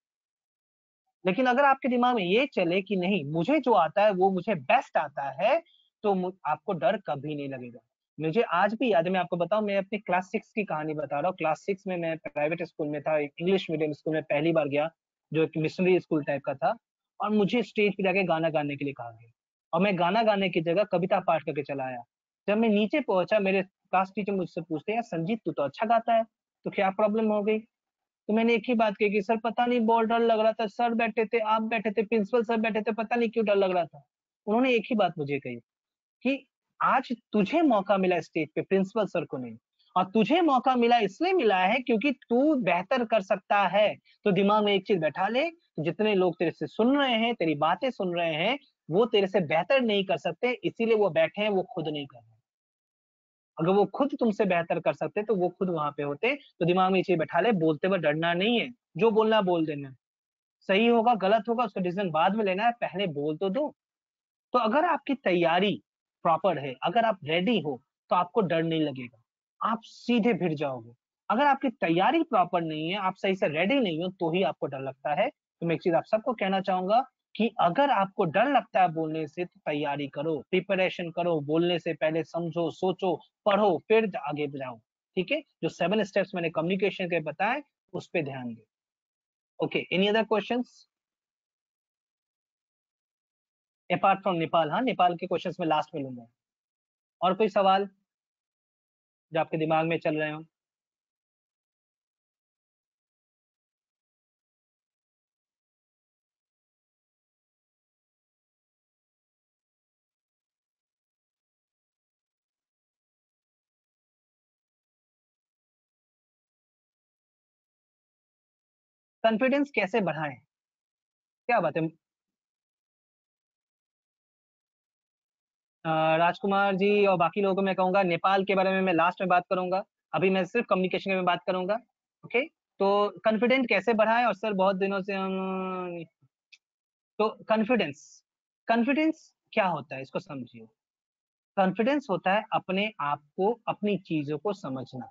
लेकिन अगर आपके दिमाग में ये चले कि नहीं, मुझे जो आता है वो मुझे बेस्ट आता है, तो आपको डर कभी नहीं लगेगा। मुझे आज भी याद है, मैं आपको बताऊं, मैं अपनी क्लास 6 की कहानी बता रहा हूँ। क्लास 6 में मैं प्राइवेट स्कूल में था, इंग्लिश मीडियम स्कूल में पहली बार गया, जो एक मिशनरी स्कूल टाइप का था। और मुझे स्टेज पे जाके गाना गाने के लिए कहा गया और मैं गाना गाने की जगह कविता पाठ करके चला आया। जब मैं नीचे पहुंचा, मेरे क्लास टीचर मुझसे पूछते हैं, संजीत तू तो अच्छा गाता है, तो क्या प्रॉब्लम हो गई? तो मैंने एक ही बात कही कि सर पता नहीं बहुत डर लग रहा था, सर बैठे थे, आप बैठे थे, प्रिंसिपल सर बैठे थे, पता नहीं क्यों डर लग रहा था। उन्होंने एक ही बात मुझे कही कि आज तुझे मौका मिला स्टेज पे, प्रिंसिपल सर को नहीं। और तुझे मौका मिला इसलिए मिला है क्योंकि तू बेहतर कर सकता है। तो दिमाग में एक चीज बैठा ले, जितने लोग तेरे से सुन रहे हैं, तेरी बातें सुन रहे हैं, वो तेरे से बेहतर नहीं कर सकते, इसीलिए वो बैठे हैं, वो खुद नहीं कर रहे। अगर वो खुद तुमसे बेहतर कर सकते तो वो खुद वहां पे होते। तो दिमाग में ये चीज बैठा ले, बोलते हुए डरना नहीं है, जो बोलना बोल देना। सही होगा गलत होगा उसका डिसीजन बाद में लेना है, पहले बोल तो दो। तो अगर आपकी तैयारी प्रॉपर है, अगर आप रेडी हो, तो आपको डर नहीं लगेगा, आप सीधे भिड़ जाओगे। अगर आपकी तैयारी प्रॉपर नहीं है, आप सही से रेडी नहीं हो, तो ही आपको डर लगता है। तो मैं एक चीज आप सबको कहना चाहूंगा कि अगर आपको डर लगता है बोलने से, तो तैयारी करो, प्रिपरेशन करो, बोलने से पहले समझो, सोचो, पढ़ो, फिर आगे जाओ। ठीक है, जो 7 स्टेप्स मैंने कम्युनिकेशन के बताए, उस पर ध्यान दे। Okay, any other questions apart from Nepal? हाँ, नेपाल के क्वेश्चंस में लास्ट में लूंगा। और कोई सवाल जो आपके दिमाग में चल रहे हो? कॉन्फिडेंस कैसे बढ़ाएं, क्या बात है? राजकुमार जी और बाकी लोगों को मैं कहूंगा, नेपाल के बारे में मैं लास्ट में बात करूंगा, अभी मैं सिर्फ कम्युनिकेशन में बात करूंगा। ओके, तो कॉन्फिडेंस कैसे बढ़ाएं? और सर बहुत दिनों से हम, तो कॉन्फिडेंस, कॉन्फिडेंस क्या होता है इसको समझिए। कॉन्फिडेंस होता है अपने आप को, अपनी चीजों को समझना।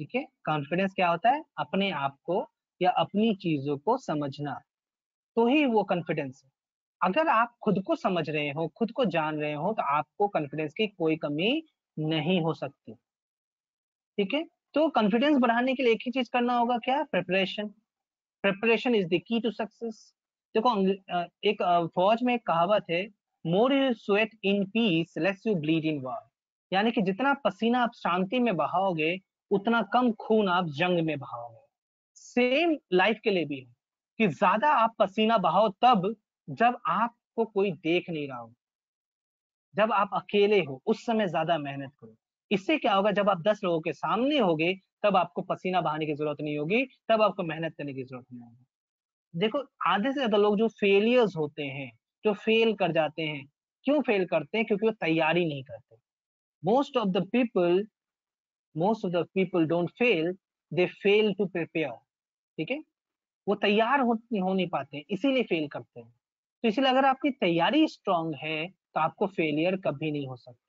ठीक है, कॉन्फिडेंस क्या होता है? अपने आप को या अपनी चीजों को समझना, तो ही वो कॉन्फिडेंस है। अगर आप खुद को समझ रहे हो, खुद को जान रहे हो, तो आपको कॉन्फिडेंस की कोई कमी नहीं हो सकती। ठीक है, तो कॉन्फिडेंस बढ़ाने के लिए एक ही चीज करना होगा, क्या? Preparation. Preparation is the key to success. देखो एक फौज में एक कहावत है, more you sweat in peace less you bleed in war. यानी कि जितना पसीना आप शांति में बहाओगे, उतना कम खून आप जंग में बहाओगे। सेम लाइफ के लिए भी है, कि ज्यादा आप पसीना बहाओ तब जब आपको कोई देख नहीं रहा हो, जब आप अकेले हो, उस समय ज्यादा मेहनत करो। इससे क्या होगा, जब आप 10 लोगों के सामने होगे, तब आपको पसीना बहाने की जरूरत नहीं होगी, तब आपको मेहनत करने की जरूरत नहीं होगी। देखो, आधे से ज्यादा लोग जो फेलियर्स होते हैं, जो फेल कर जाते हैं, क्यों फेल करते हैं? क्योंकि वो तैयारी नहीं करते। Most of the people, most of the people don't fail, they fail to prepare. ठीक है, वो तैयार हो नहीं पाते, इसीलिए फेल करते हैं। तो इसलिए अगर आपकी तैयारी स्ट्रांग है, तो आपको फेलियर कभी नहीं हो सकता।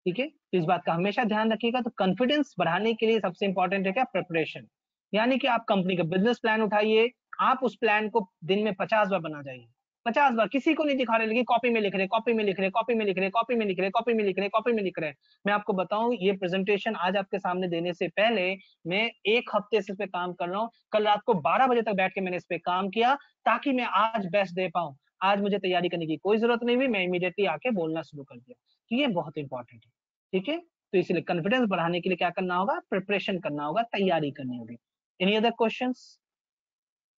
ठीक है, तो इस बात का हमेशा ध्यान रखिएगा। तो कॉन्फिडेंस बढ़ाने के लिए सबसे इंपॉर्टेंट है क्या? प्रिपरेशन। यानी कि आप कंपनी का बिजनेस प्लान उठाइए, आप उस प्लान को दिन में 50 बार बना जाइए। 50 बार, किसी को नहीं दिखा रहे, लेकिन कॉपी में लिख रहे, कॉपी में लिख रहे, कॉपी में लिख रहे, कॉपी में लिख रहे, कॉपी में लिख रहे, कॉपी में लिख रहे। मैं आपको बताऊं, ये प्रेजेंटेशन आज आपके सामने देने से पहले मैं 1 हफ्ते से इस पे काम कर रहा हूँ। कल रात को 12 बजे तक बैठ के मैंने इस पे काम किया, ताकि मैं आज बेस्ट दे पाऊं। आज मुझे तैयारी करने की कोई जरूरत नहीं हुई, मैं इमीडिएटली आके बोलना शुरू कर दिया। तो ये बहुत इंपॉर्टेंट है। ठीक है, तो इसलिए कॉन्फिडेंस बढ़ाने के लिए क्या करना होगा? प्रिपरेशन करना होगा, तैयारी करनी होगी। एनी अदर क्वेश्चंस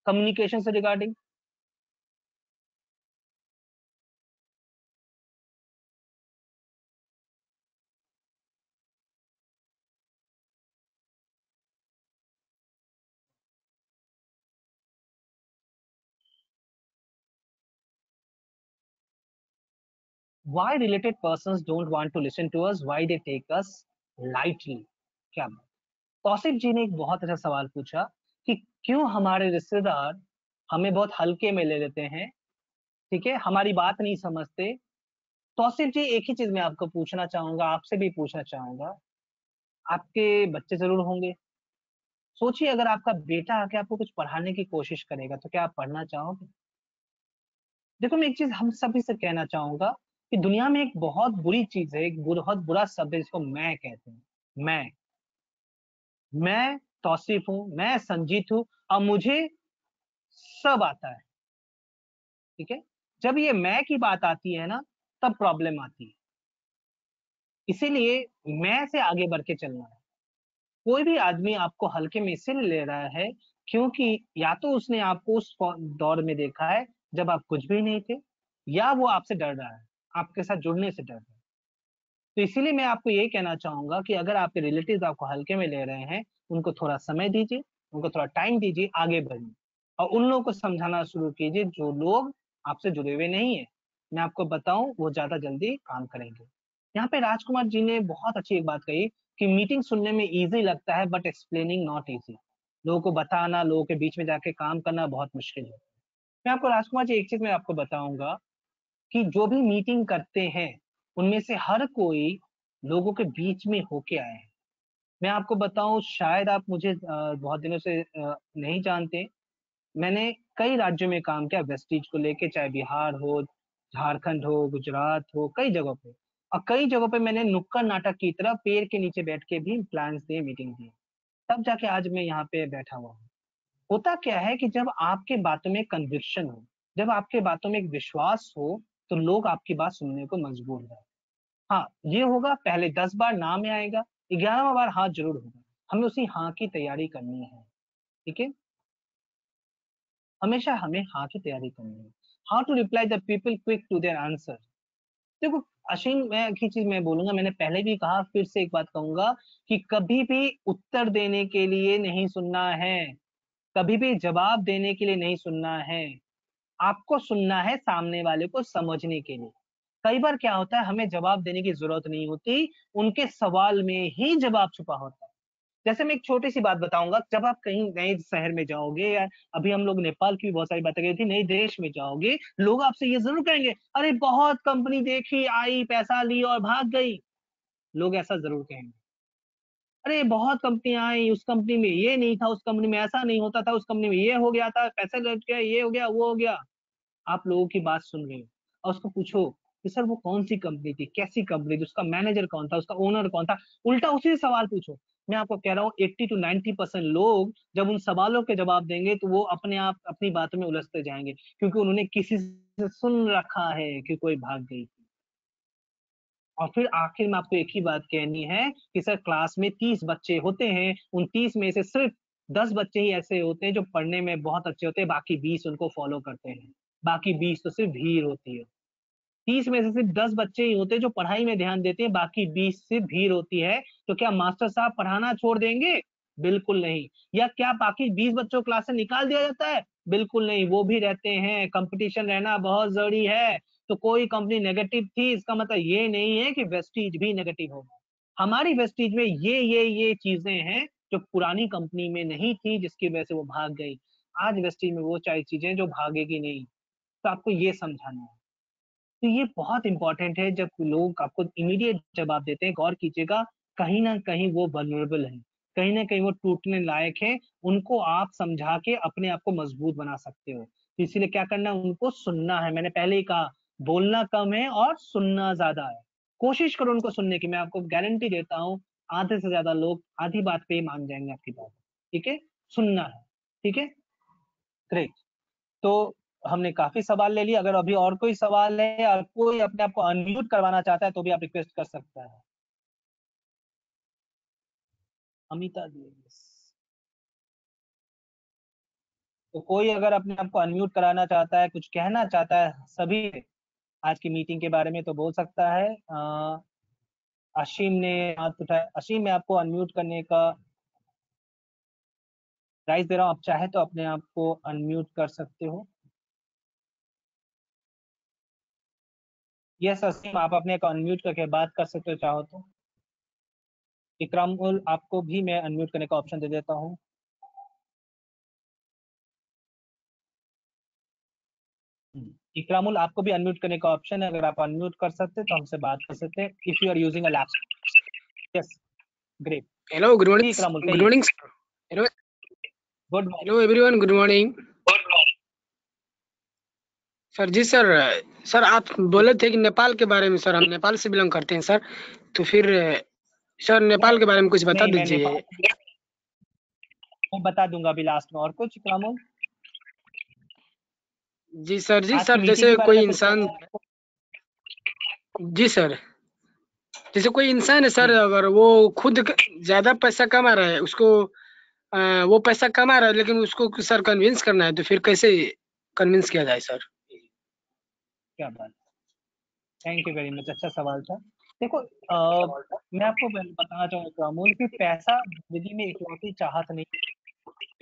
कम्युनिकेशन से regarding? Why related persons don't want to listen to us? Why they take us lightly? क्या बात? कौशिक जी ने एक बहुत अच्छा सवाल पूछा कि क्यों हमारे रिश्तेदार हमें बहुत हल्के में ले लेते हैं, ठीक है, हमारी बात नहीं समझते। तौसीफ जी, एक ही चीज मैं आपको पूछना चाहूंगा, आपसे भी पूछना चाहूंगा, आपके बच्चे जरूर होंगे। सोचिए, अगर आपका बेटा आके आपको कुछ पढ़ाने की कोशिश करेगा, तो क्या आप पढ़ना चाहोगे? देखो, मैं एक चीज हम सभी से कहना चाहूंगा कि दुनिया में एक बहुत बुरी चीज है, एक बहुत बुरा शब्द है, जिसको मैं कहते हैं। मैं मैं तौसीफ हूँ, मैं संजीत हूँ, और मुझे सब आता है। ठीक है, जब ये मैं की बात आती है ना, तब प्रॉब्लम आती है। इसीलिए मैं से आगे बढ़ के चलना है। कोई भी आदमी आपको हल्के में इसीलिए ले रहा है, क्योंकि या तो उसने आपको उस दौर में देखा है जब आप कुछ भी नहीं थे, या वो आपसे डर रहा है, आपके साथ जुड़ने से डर रहा है। तो इसीलिए मैं आपको ये कहना चाहूंगा कि अगर आपके रिलेटिव्स आपको हल्के में ले रहे हैं, उनको थोड़ा समय दीजिए, उनको थोड़ा टाइम दीजिए, आगे बढ़िए और उन लोगों को समझाना शुरू कीजिए जो लोग आपसे जुड़े हुए नहीं है। मैं आपको बताऊं वो ज्यादा जल्दी काम करेंगे। यहाँ पे राजकुमार जी ने बहुत अच्छी एक बात कही कि मीटिंग सुनने में इजी लगता है बट एक्सप्लेनिंग नॉट इजी। लोगों को बताना, लोगों के बीच में जाके काम करना बहुत मुश्किल है। मैं आपको राजकुमार जी एक चीज मैं आपको बताऊंगा कि जो भी मीटिंग करते हैं उनमें से हर कोई लोगों के बीच में होके आए हैं। मैं आपको बताऊं, शायद आप मुझे बहुत दिनों से नहीं जानते। मैंने कई राज्यों में काम किया वेस्टीज को लेके, चाहे बिहार हो, झारखंड हो, गुजरात हो, कई जगहों पे। और कई जगहों पे मैंने नुक्कड़ नाटक की तरह पेड़ के नीचे बैठ के भी प्लान्स दिए, मीटिंग दी, तब जाके आज मैं यहाँ पे बैठा हुआ हूँ। होता क्या है कि जब आपके बातों में कन्विक्शन हो, जब आपके बातों में एक विश्वास हो, तो लोग आपकी बात सुनने को मजबूर है। हाँ, ये होगा पहले 10 बार ना में आएगा, 11वां बार हाँ जरूर होगा। हमें उसी हाँ की तैयारी करनी है। ठीक है, हमेशा हमें हाँ की तैयारी करनी है। How to reply the people quick to their answer. देखो अश्विन, मैं एक ही चीज मैं बोलूंगा, मैंने पहले भी कहा, फिर से एक बात कहूंगा कि कभी भी उत्तर देने के लिए नहीं सुनना है, कभी भी जवाब देने के लिए नहीं सुनना है। आपको सुनना है सामने वाले को समझने के लिए। कई बार क्या होता है, हमें जवाब देने की जरूरत नहीं होती, उनके सवाल में ही जवाब छुपा होता है। जैसे मैं एक छोटी सी बात बताऊंगा, जब आप कहीं नए शहर में जाओगे, या अभी हम लोग नेपाल की भी बहुत सारी बातें करी थी, नए देश में जाओगे, लोग आपसे ये जरूर कहेंगे, अरे बहुत कंपनी देखी, आई, पैसा ली और भाग गई। लोग ऐसा जरूर कहेंगे। अरे बहुत कंपनियां आई, उस कंपनी में ये नहीं था, उस कंपनी में ऐसा नहीं होता था, उस कंपनी में ये हो गया था, पैसे लग गया, ये हो गया, वो हो गया। आप लोगों की बात सुन रहे हो और उसको पूछो कि सर वो कौन सी कंपनी थी, कैसी कंपनी थी, उसका मैनेजर कौन था, उसका ओनर कौन था, उल्टा उसी से सवाल पूछो। मैं आपको कह रहा हूँ 80 to 90% लोग जब उन सवालों के जवाब देंगे तो वो अपने आप अपनी बातों में उलझते जाएंगे, क्योंकि उन्होंने किसी से सुन रखा है कि कोई भाग गई थी। और फिर आखिर में आपको एक ही बात कहनी है कि सर क्लास में 30 बच्चे होते हैं, उन 30 में से सिर्फ 10 बच्चे ही ऐसे होते हैं जो पढ़ने में बहुत अच्छे होते हैं, बाकी 20 उनको फॉलो करते हैं, बाकी 20 तो सिर्फ भीड़ होती है। 30 में से सिर्फ 10 बच्चे ही होते हैं जो पढ़ाई में ध्यान देते हैं, बाकी 20 से भीड़ होती है। तो क्या मास्टर साहब पढ़ाना छोड़ देंगे? बिल्कुल नहीं। या क्या बाकी 20 बच्चों को क्लास से निकाल दिया जाता है? बिल्कुल नहीं, वो भी रहते हैं। कंपटीशन रहना बहुत जरूरी है। तो कोई कंपनी नेगेटिव थी इसका मतलब ये नहीं है कि वेस्टीज भी नेगेटिव होगा। हमारी वेस्टीज में ये चीजें हैं जो पुरानी कंपनी में नहीं थी, जिसकी वजह से वो भाग गई। आज वेस्टीज में वो सारी चीजें जो भागेगी नहीं। तो आपको ये समझाना है। तो ये बहुत इंपॉर्टेंट है, जब लोग आपको इमीडिएट जवाब देते हैं, गौर कीजिएगा, कहीं ना कहीं वो वल्नरेबल है, कहीं ना कहीं वो टूटने लायक है। उनको आप समझा के अपने आप को मजबूत बना सकते हो। तो इसीलिए क्या करना है, उनको सुनना है। मैंने पहले ही कहा, बोलना कम है और सुनना ज्यादा है। कोशिश करो उनको सुनने की, मैं आपको गारंटी देता हूँ आधे से ज्यादा लोग आधी बात पे ही मान जाएंगे आपकी बात। ठीक है, सुनना है। ठीक है, ग्रेट। तो हमने काफी सवाल ले लिए। अगर अभी और कोई सवाल है या कोई अपने आप को अनम्यूट करवाना चाहता है तो भी आप रिक्वेस्ट कर सकता है। अमिता जी, तो कोई अगर अपने आप को अनम्यूट कराना चाहता है, कुछ कहना चाहता है सभी आज की मीटिंग के बारे में, तो बोल सकता है। असीम ने हाथ उठाया। असीम, मैं आपको अनम्यूट करने का राइट दे रहा हूँ, आप चाहे तो अपने आप को अनम्यूट कर सकते हो। यस असीम, आप अपने को अनम्यूट करके बात कर सकते हो चाहो तो। इकरामुल, आपको भी मैं अनम्यूट करने का ऑप्शन दे देता हूँ। इकरामुल, आपको भी अनम्यूट करने का ऑप्शन है, अगर आप अनम्यूट कर सकते तो हमसे बात कर सकते हैं, if you are using a laptop. Yes, great. Hello, good morning. Ikramul good कहिए। Morning sir. Hello, good hello morning. Everyone, good morning sir. जी सर, सर आप बोले थे कि नेपाल के बारे में। सर हम नेपाल से बिलोंग करते हैं सर, तो फिर सर नेपाल के बारे में कुछ बता नहीं, मैं दीजिए। नेपाल मैं बता दूंगा अभी लास्ट में। और कुछ इकरामुल, जी सर, जी आज की सर, मीटिंग जैसे के बारे कोई में कुछ इंसान, कहना है आपको? जी सर, जैसे कोई इंसान है सर, जी, अगर वो खुद ज्यादा पैसा कमा रहा है, उसको वो पैसा कमा रहा है लेकिन उसको सर कन्विंस करना है, तो फिर कैसे कन्विंस किया जाए सर? क्या बात। थैंक यू वेरी मच, अच्छा सवाल था। देखो मैं आपको बताना चाहूंगा अमूल की पैसा जिंदगी में इकलौती चाहत नहीं।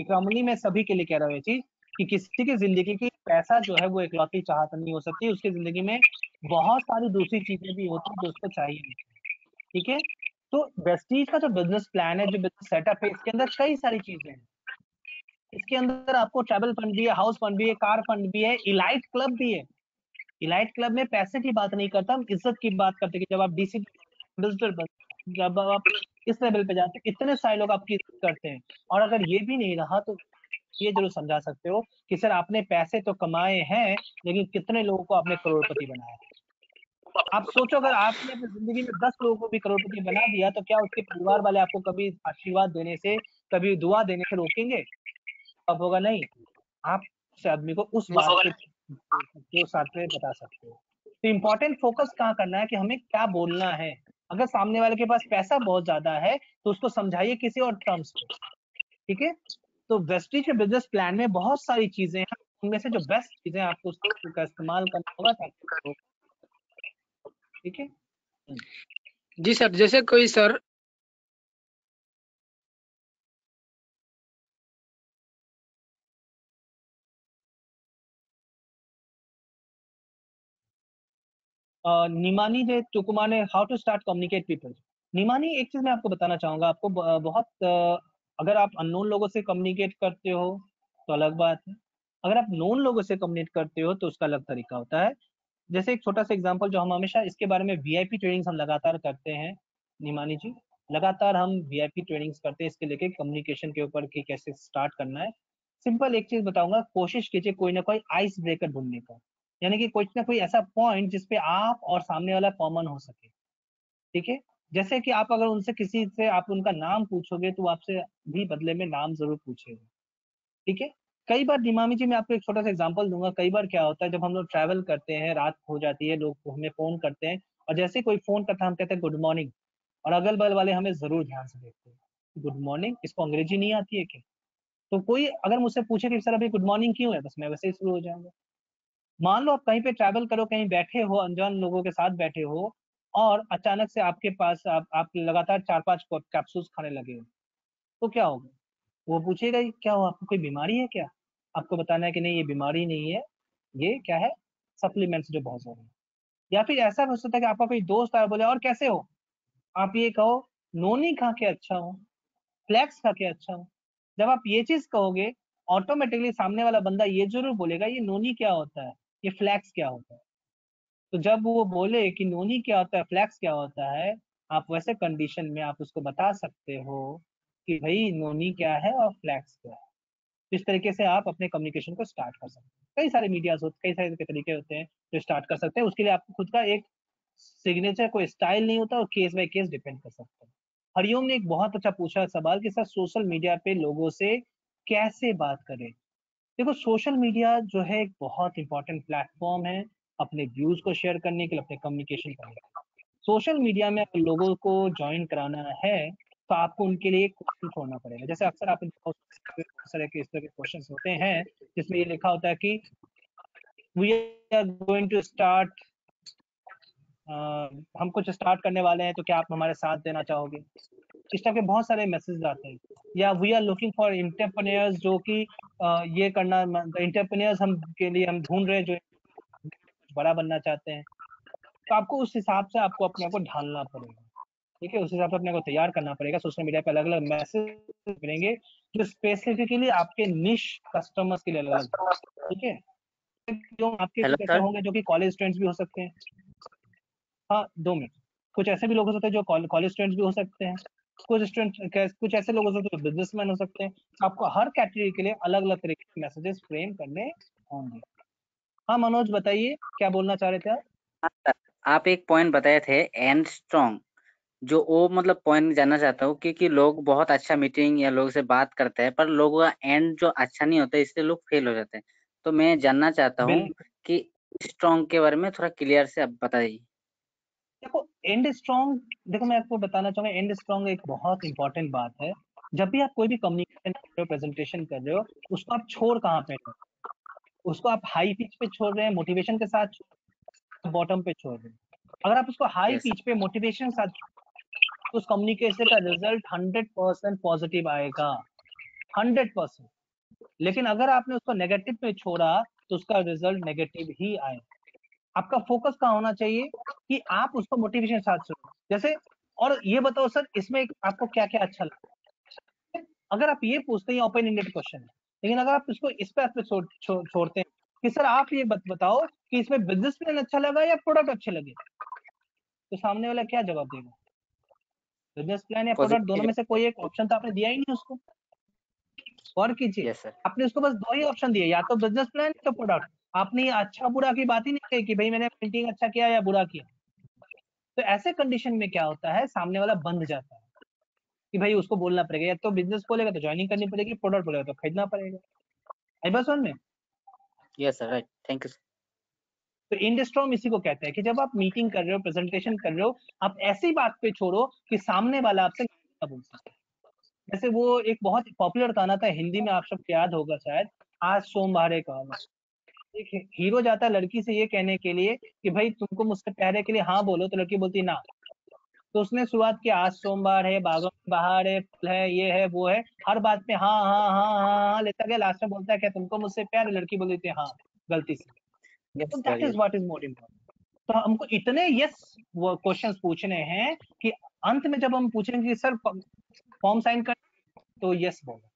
इकरामुली मैं सभी के लिए कह रहा हूँ ये चीज कि किसी की जिंदगी की पैसा जो है वो इकलौती चाहत नहीं हो सकती। उसकी जिंदगी में बहुत सारी दूसरी चीजें भी होती है जो उसको चाहिए। ठीक है, तो वेस्टीज का जो बिजनेस प्लान है, जो बिजनेस सेटअप है, इसके अंदर कई सारी चीजें हैं। इसके अंदर आपको ट्रैवल फंड भी है, हाउस फंड भी है, कार फंड भी है, इलाइट क्लब भी है। इलाइट क्लब में पैसे की बात नहीं करता, हम इज्जत की बात करते हैं कि जब आप डीसी विजिटर बनते, जब आप इस लेवल पे जाते हैं, इतने सारे लोग आपकी इज्जत करते हैं। और अगर ये भी नहीं रहा तो ये जरूर समझा सकते हो कि सर आपने पैसे तो कमाए हैं, लेकिन कितने लोगों को आपने करोड़पति बनाया। आप सोचो अगर आपने अपनी जिंदगी में 10 लोगों को भी करोड़पति बना दिया तो क्या उसके परिवार वाले आपको कभी आशीर्वाद देने से, कभी दुआ देने से रोकेंगे? अब होगा नहीं। आप उस आदमी को उस बात पे जो साथ में बता सकते हो। तो इम्पोर्टेंट फोकस कहाँ करना है कि हमें क्या बोलना है। अगर सामने वाले के पास पैसा बहुत ज्यादा है तो उसको समझाइए किसी और टर्म्स पे। ठीक है, तो वेस्टीज के बिजनेस प्लान में बहुत सारी चीजें हैं, उनमें से जो बेस्ट चीजें आपको उसका इस्तेमाल करना होगा ताकि। ठीक है। जी सर, जैसे कोई सर निमानी जे टुकुमा ने how to start communicate people. Nimani एक चीज मैं आपको बताना चाहूंगा, आपको बहुत अगर आप अननोन लोगों से कम्युनिकेट करते हो तो अलग बात है, अगर आप नोन लोगों से कम्युनिकेट करते हो तो उसका अलग तरीका होता है। जैसे एक छोटा सा एग्जांपल जो हम हमेशा इसके बारे में वीआईपी ट्रेनिंग्स हम लगातार करते हैं निमानी जी, लगातार हम वीआईपी ट्रेनिंग्स करते हैं इसके लेके कम्युनिकेशन के ऊपर कि कैसे स्टार्ट करना है। सिंपल एक चीज बताऊंगा, कोशिश कीजिए कोई ना कोई आइस ब्रेकर ढूंढने का, यानी कि कोई ना कोई ऐसा पॉइंट जिसपे आप और सामने वाला कॉमन हो सके। ठीक है, जैसे कि आप अगर उनसे किसी से आप उनका नाम पूछोगे तो वो आपसे भी बदले में नाम जरूर पूछेगा। ठीक है, कई बार दिमामी जी मैं आपको एक छोटा सा एग्जांपल दूंगा, कई बार क्या होता है जब हम लोग ट्रैवल करते हैं, रात हो जाती है, लोग हमें फोन करते हैं और जैसे ही कोई फोन करता है हम कहते हैं गुड मॉर्निंग, और अगल बगल वाले हमें जरूर ध्यान से देखते हैं गुड मॉर्निंग, इसको अंग्रेजी नहीं आती है क्या? तो कोई अगर मुझसे पूछे कि सर अभी गुड मॉर्निंग क्यों है, बस मैं वैसे ही शुरू हो जाऊंगा। मान लो आप कहीं पे ट्रैवल करो, कहीं बैठे हो, अनजान लोगों के साथ बैठे हो और अचानक से आपके पास आप लगातार 4-5 कैप्सूल्स खाने लगे हो, तो क्या होगा? वो पूछेगा ही क्या हो, आपको कोई बीमारी है क्या? आपको बताना है कि नहीं ये बीमारी नहीं है, ये क्या है, सप्लीमेंट्स जो बहुत जरूरी है। या फिर ऐसा हो सकता है कि आपका कोई दोस्त आया बोले और कैसे हो, आप ये कहो नोनी खा के अच्छा हो, फ्लैक्स खा के अच्छा हो। जब आप ये चीज कहोगे ऑटोमेटिकली सामने वाला बंदा ये जरूर बोलेगा ये नोनी क्या होता है, ये फ्लैक्स क्या होता है। तो जब वो बोले कि नोनी क्या होता है, फ्लैक्स क्या होता है, आप वैसे कंडीशन में आप उसको बता सकते हो कि भाई नोनी क्या है और फ्लैक्स क्या है। इस तरीके से आप अपने कम्युनिकेशन को स्टार्ट कर सकते हैं। कई सारे मीडियाज होते, कई सारे तरीके होते हैं जो स्टार्ट कर सकते हैं। उसके लिए आपको खुद का एक सिग्नेचर, कोई स्टाइल नहीं होता और केस बाय केस डिपेंड कर सकते हैं। हरिओम ने एक बहुत अच्छा पूछा सवाल कि सर सोशल मीडिया पे लोगों से कैसे बात करें। देखो सोशल मीडिया जो है एक बहुत इंपॉर्टेंट प्लेटफॉर्म है अपने व्यूज को शेयर करने के लिए, अपने कम्युनिकेशन करने के लिए। सोशल मीडिया में अगर लोगों को ज्वाइन कराना है तो आपको उनके लिए क्वेश्चन छोड़ना पड़ेगा। जैसे अक्सर आप बहुत सारे इस तरह के क्वेश्चन होते हैं जिसमें ये लिखा होता है कि we are going to start, हम कुछ स्टार्ट करने वाले हैं तो क्या आप हमारे साथ देना चाहोगे। इस टाइप के बहुत सारे मैसेज आते हैं। या we are looking for entrepreneurs जो कि ये करना, इंटरप्रेन्योर्स हम के लिए हम ढूंढ रहे हैं जो बड़ा बनना चाहते हैं। तो आपको उस हिसाब से आपको अपने आप को ढालना पड़ेगा। ठीक है, उस हिसाब से अपने को तैयार करना पड़ेगा। सोशल मीडिया पे अलग अलग मैसेज मिलेंगे जो स्पेसिफिकली आपके निश कस्टमर्स के लिए अलग अलग। ठीक है, जो आपके हेलो कुछ ऐसे सर। होंगे जो कि कॉलेज स्टूडेंट्स भी हो सकते हैं। हाँ 2 मिनट। कुछ ऐसे भी लोग हो सकते हैं जो कॉलेज स्टूडेंट्स भी हो सकते हैं, कुछ स्टूडेंट, कुछ ऐसे लोग हो सकते हैं जो बिजनेसमैन हो सकते हैं। आपको हर कैटेगरी के लिए अलग अलग तरीके के मैसेजेस फ्रेम करने होंगे। हाँ मनोज बताइए क्या बोलना चाह रहे थे आप? हाँ सर, आप एक पॉइंट बताए थे एंड स्ट्रॉन्ग, जो वो मतलब पॉइंट जानना चाहता हूँ क्योंकि लोग बहुत अच्छा मीटिंग या लोगों से बात करते हैं पर लोगों का एंड जो अच्छा नहीं होता इसलिए लोग फेल हो जाते हैं। तो मैं जानना चाहता हूँ बिल्कुल। कि स्ट्रॉन्ग के बारे में थोड़ा क्लियर से आप बताइए। देखो एंड स्ट्रॉन्ग, देखो मैं आपको बताना चाहूंगा एंड स्ट्रॉन्ग एक बहुत इंपॉर्टेंट बात है। जब भी आप कोई भी कम्युनिकेशन कर रहे हो, प्रेजेंटेशन कर रहे हो, उसको आप छोड़ कहाँ पे रहे हो? उसको आप हाई पिच पे छोड़ रहे हैं, मोटिवेशन के साथ बॉटम पे छोड़ रहे हैं। अगर आप उसको हाई Yes. पिच पे मोटिवेशन साथ तो उस कम्युनिकेशन का रिजल्ट 100% पॉजिटिव आएगा, 100%। लेकिन अगर आपने उसको नेगेटिव में छोड़ा तो उसका रिजल्ट नेगेटिव ही आएगा। आपका फोकस कहाँ होना चाहिए कि आप उसको मोटिवेशन साथ सुनो। जैसे और ये बताओ सर इसमें आपको क्या क्या अच्छा लगता है, अगर आप ये पूछते हैं ओपन एंडेड क्वेश्चन है, लेकिन अगर आप इसको इस पे छोड़ते हैं कि सर आप ये बताओ कि इसमें बिजनेस प्लान अच्छा लगा या प्रोडक्ट अच्छे लगे, तो सामने वाला क्या जवाब देगा? बिजनेस प्लान या प्रोडक्ट दोनों में से कोई एक ऑप्शन तो आपने दिया ही नहीं उसको। और कीजिए, Yes, sir. आपने उसको बस 2 ही ऑप्शन दिए, या तो बिजनेस प्लान या तो प्रोडक्ट। आपने अच्छा बुरा की बात ही नहीं कही कि भाई मैंने मीटिंग अच्छा किया या बुरा किया। तो ऐसे कंडीशन में क्या होता है, सामने वाला बंद जाता है कि भाई उसको बोलना पड़ेगा, या तो बिजनेस बोलेगा तो ज्वाइनिंग करनी पड़ेगी, प्रोडक्ट बोलेगा तो खरीदना पड़ेगा। आई बस में Yes, sir. Right. Thank you, sir. तो इंडस्ट्रॉम इसी को कहते हैं कि जब आप मीटिंग कर रहे हो, प्रेजेंटेशन कर रहे हो, आप ऐसी बात पे छोड़ो कि सामने वाला आपसे ना बोल सके। जैसे वो एक बहुत पॉपुलर गाना था हिंदी में, आप सबको याद होगा शायद, आज सोमवार है कहा। एक हीरो जाता है लड़की से ये कहने के लिए कि भाई तुमको मुझसे प्यार है के लिए हाँ बोलो, तो लड़की बोलती ना। तो उसने शुरुआत की, आज सोमवार है, बागों में बहार है, फल है, ये है वो है, हर बात पे हाँ हाँ हाँ हाँ हाँ लेता गया। लास्ट में बोलता है क्या तुमको मुझसे प्यार है, लड़की बोल देती है हाँ गलती से। Yes, तो sir. That is Yes. What is more important. तो हमको इतने यस क्वेश्चंस पूछने हैं कि अंत में जब हम पूछेंगे कि सर फॉर्म साइन कर, तो यस बोलो।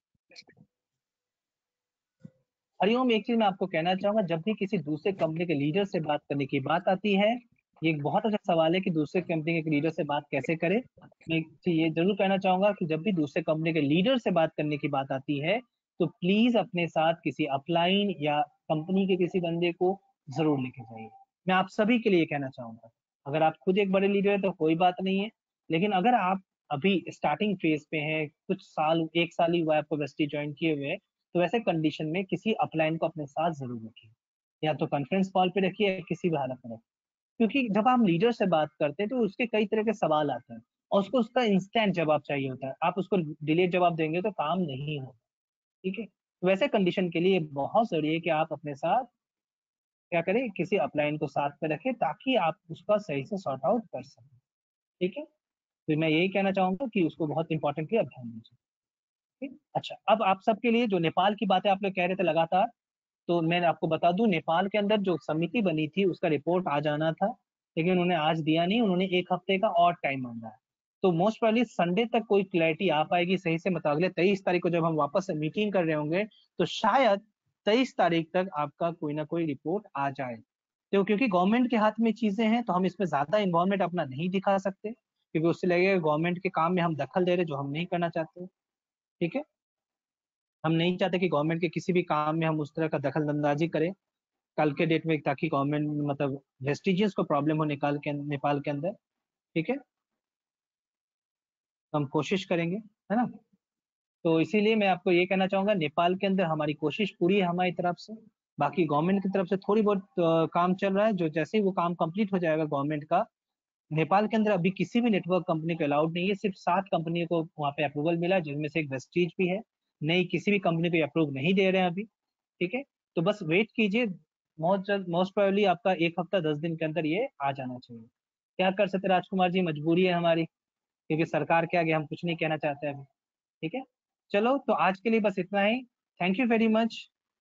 हरिओम, एक चीज मैं आपको कहना चाहूंगा, जब भी किसी दूसरे कंपनी के लीडर से बात करने की बात आती है, ये एक बहुत अच्छा सवाल है कि दूसरे कंपनी के लीडर से बात कैसे करें। मैं एक चीज ये जरूर कहना चाहूंगा कि जब भी दूसरे कंपनी के लीडर से बात करने की बात आती है, तो प्लीज अपने साथ किसी अपलाइन या कंपनी के किसी बंदे को जरूर लेके जाइए। मैं आप सभी के लिए कहना चाहूंगा, अगर आप खुद एक बड़े लीडर है तो कोई बात नहीं है, लेकिन अगर आप अभी स्टार्टिंग फेज पे हैं, कुछ साल, 1 साल ही हुआ है आपको वेस्टी ज्वाइन किए हुए, तो वैसे कंडीशन में किसी अपलाइन को अपने साथ जरूर रखिए, या तो कॉन्फ्रेंस कॉल पे रखिए या किसी भी हालत में रखिए। क्योंकि जब आप लीडर से बात करते हैं तो उसके कई तरह के सवाल आते हैं और उसको उसका इंस्टेंट जवाब चाहिए होता है। आप उसको डिलेड जवाब देंगे तो काम नहीं होगा, ठीक है। वैसे कंडीशन के लिए बहुत जरूरी है कि आप अपने साथ क्या करें, किसी अपलाइन को साथ में रखें ताकि आप उसका सही से सॉर्ट आउट कर सकें, ठीक है। तो मैं यही कहना चाहूंगा कि उसको बहुत इंपॉर्टेंटली अब ध्यान दीजिए, ठीक? अच्छा, अब आप सबके लिए जो नेपाल की बातें आप लोग कह रहे थे लगातार, तो मैं आपको बता दूं, नेपाल के अंदर जो समिति बनी थी उसका रिपोर्ट आ जाना था, लेकिन उन्होंने आज दिया नहीं, उन्होंने 1 हफ्ते का और टाइम मांगा है। तो मोस्ट प्रोबेबली संडे तक कोई क्लैरिटी आ पाएगी सही से, मतलब अगले 23 तारीख को जब हम वापस से मीटिंग कर रहे होंगे, तो शायद 23 तारीख तक आपका कोई ना कोई रिपोर्ट आ जाए। तो क्योंकि गवर्नमेंट के हाथ में चीजें हैं, तो हम इसमें ज्यादा इन्वॉल्वमेंट अपना नहीं दिखा सकते, क्योंकि उससे लगेगा गवर्नमेंट के काम में हम दखल दे रहे, जो हम नहीं करना चाहते, ठीक है। हम नहीं चाहते कि गवर्नमेंट के किसी भी काम में हम उस तरह का दखल अंदाजी करें कल के डेट में, ताकि गवर्नमेंट मतलब वेस्टिजियंस को प्रॉब्लम हो नेपाल के अंदर, ठीक है। तो हम कोशिश करेंगे, है ना। तो इसीलिए मैं आपको ये कहना चाहूंगा, नेपाल के अंदर हमारी कोशिश पूरी है हमारी तरफ से। बाकी गवर्नमेंट की तरफ से थोड़ी बहुत काम चल रहा है, जो जैसे ही वो काम कंप्लीट हो जाएगा गवर्नमेंट का, नेपाल के अंदर अभी किसी भी नेटवर्क कंपनी को अलाउड नहीं है, सिर्फ 7 कंपनी को वहाँ पे अप्रूवल मिला है, जिनमें से एक वेस्टीज भी है। नहीं, किसी भी कंपनी को अप्रूव नहीं दे रहे हैं अभी, ठीक है। तो बस वेट कीजिए, बहुत जल्द, मोस्ट प्रोबेबली आपका 1 हफ्ता 10 दिन के अंदर ये आ जाना चाहिए। क्या कर सकते राजकुमार जी, मजबूरी है हमारी, क्योंकि सरकार के आगे हम कुछ नहीं कहना चाहते अभी, ठीक है। चलो, तो आज के लिए बस इतना ही। Thank you very much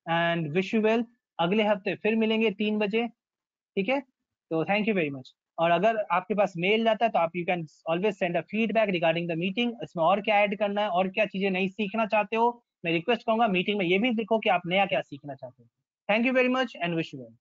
and wish you well. अगले हफ्ते फिर मिलेंगे 3 बजे, ठीक है। तो थैंक यू वेरी मच। और अगर आपके पास मेल जाता है तो आप you can always send a feedback regarding the meeting, इसमें और क्या ऐड करना है और क्या चीजें नई सीखना चाहते हो। मैं रिक्वेस्ट करूंगा मीटिंग में ये भी लिखो कि आप नया क्या सीखना चाहते हो। Thank you very much and wish you well.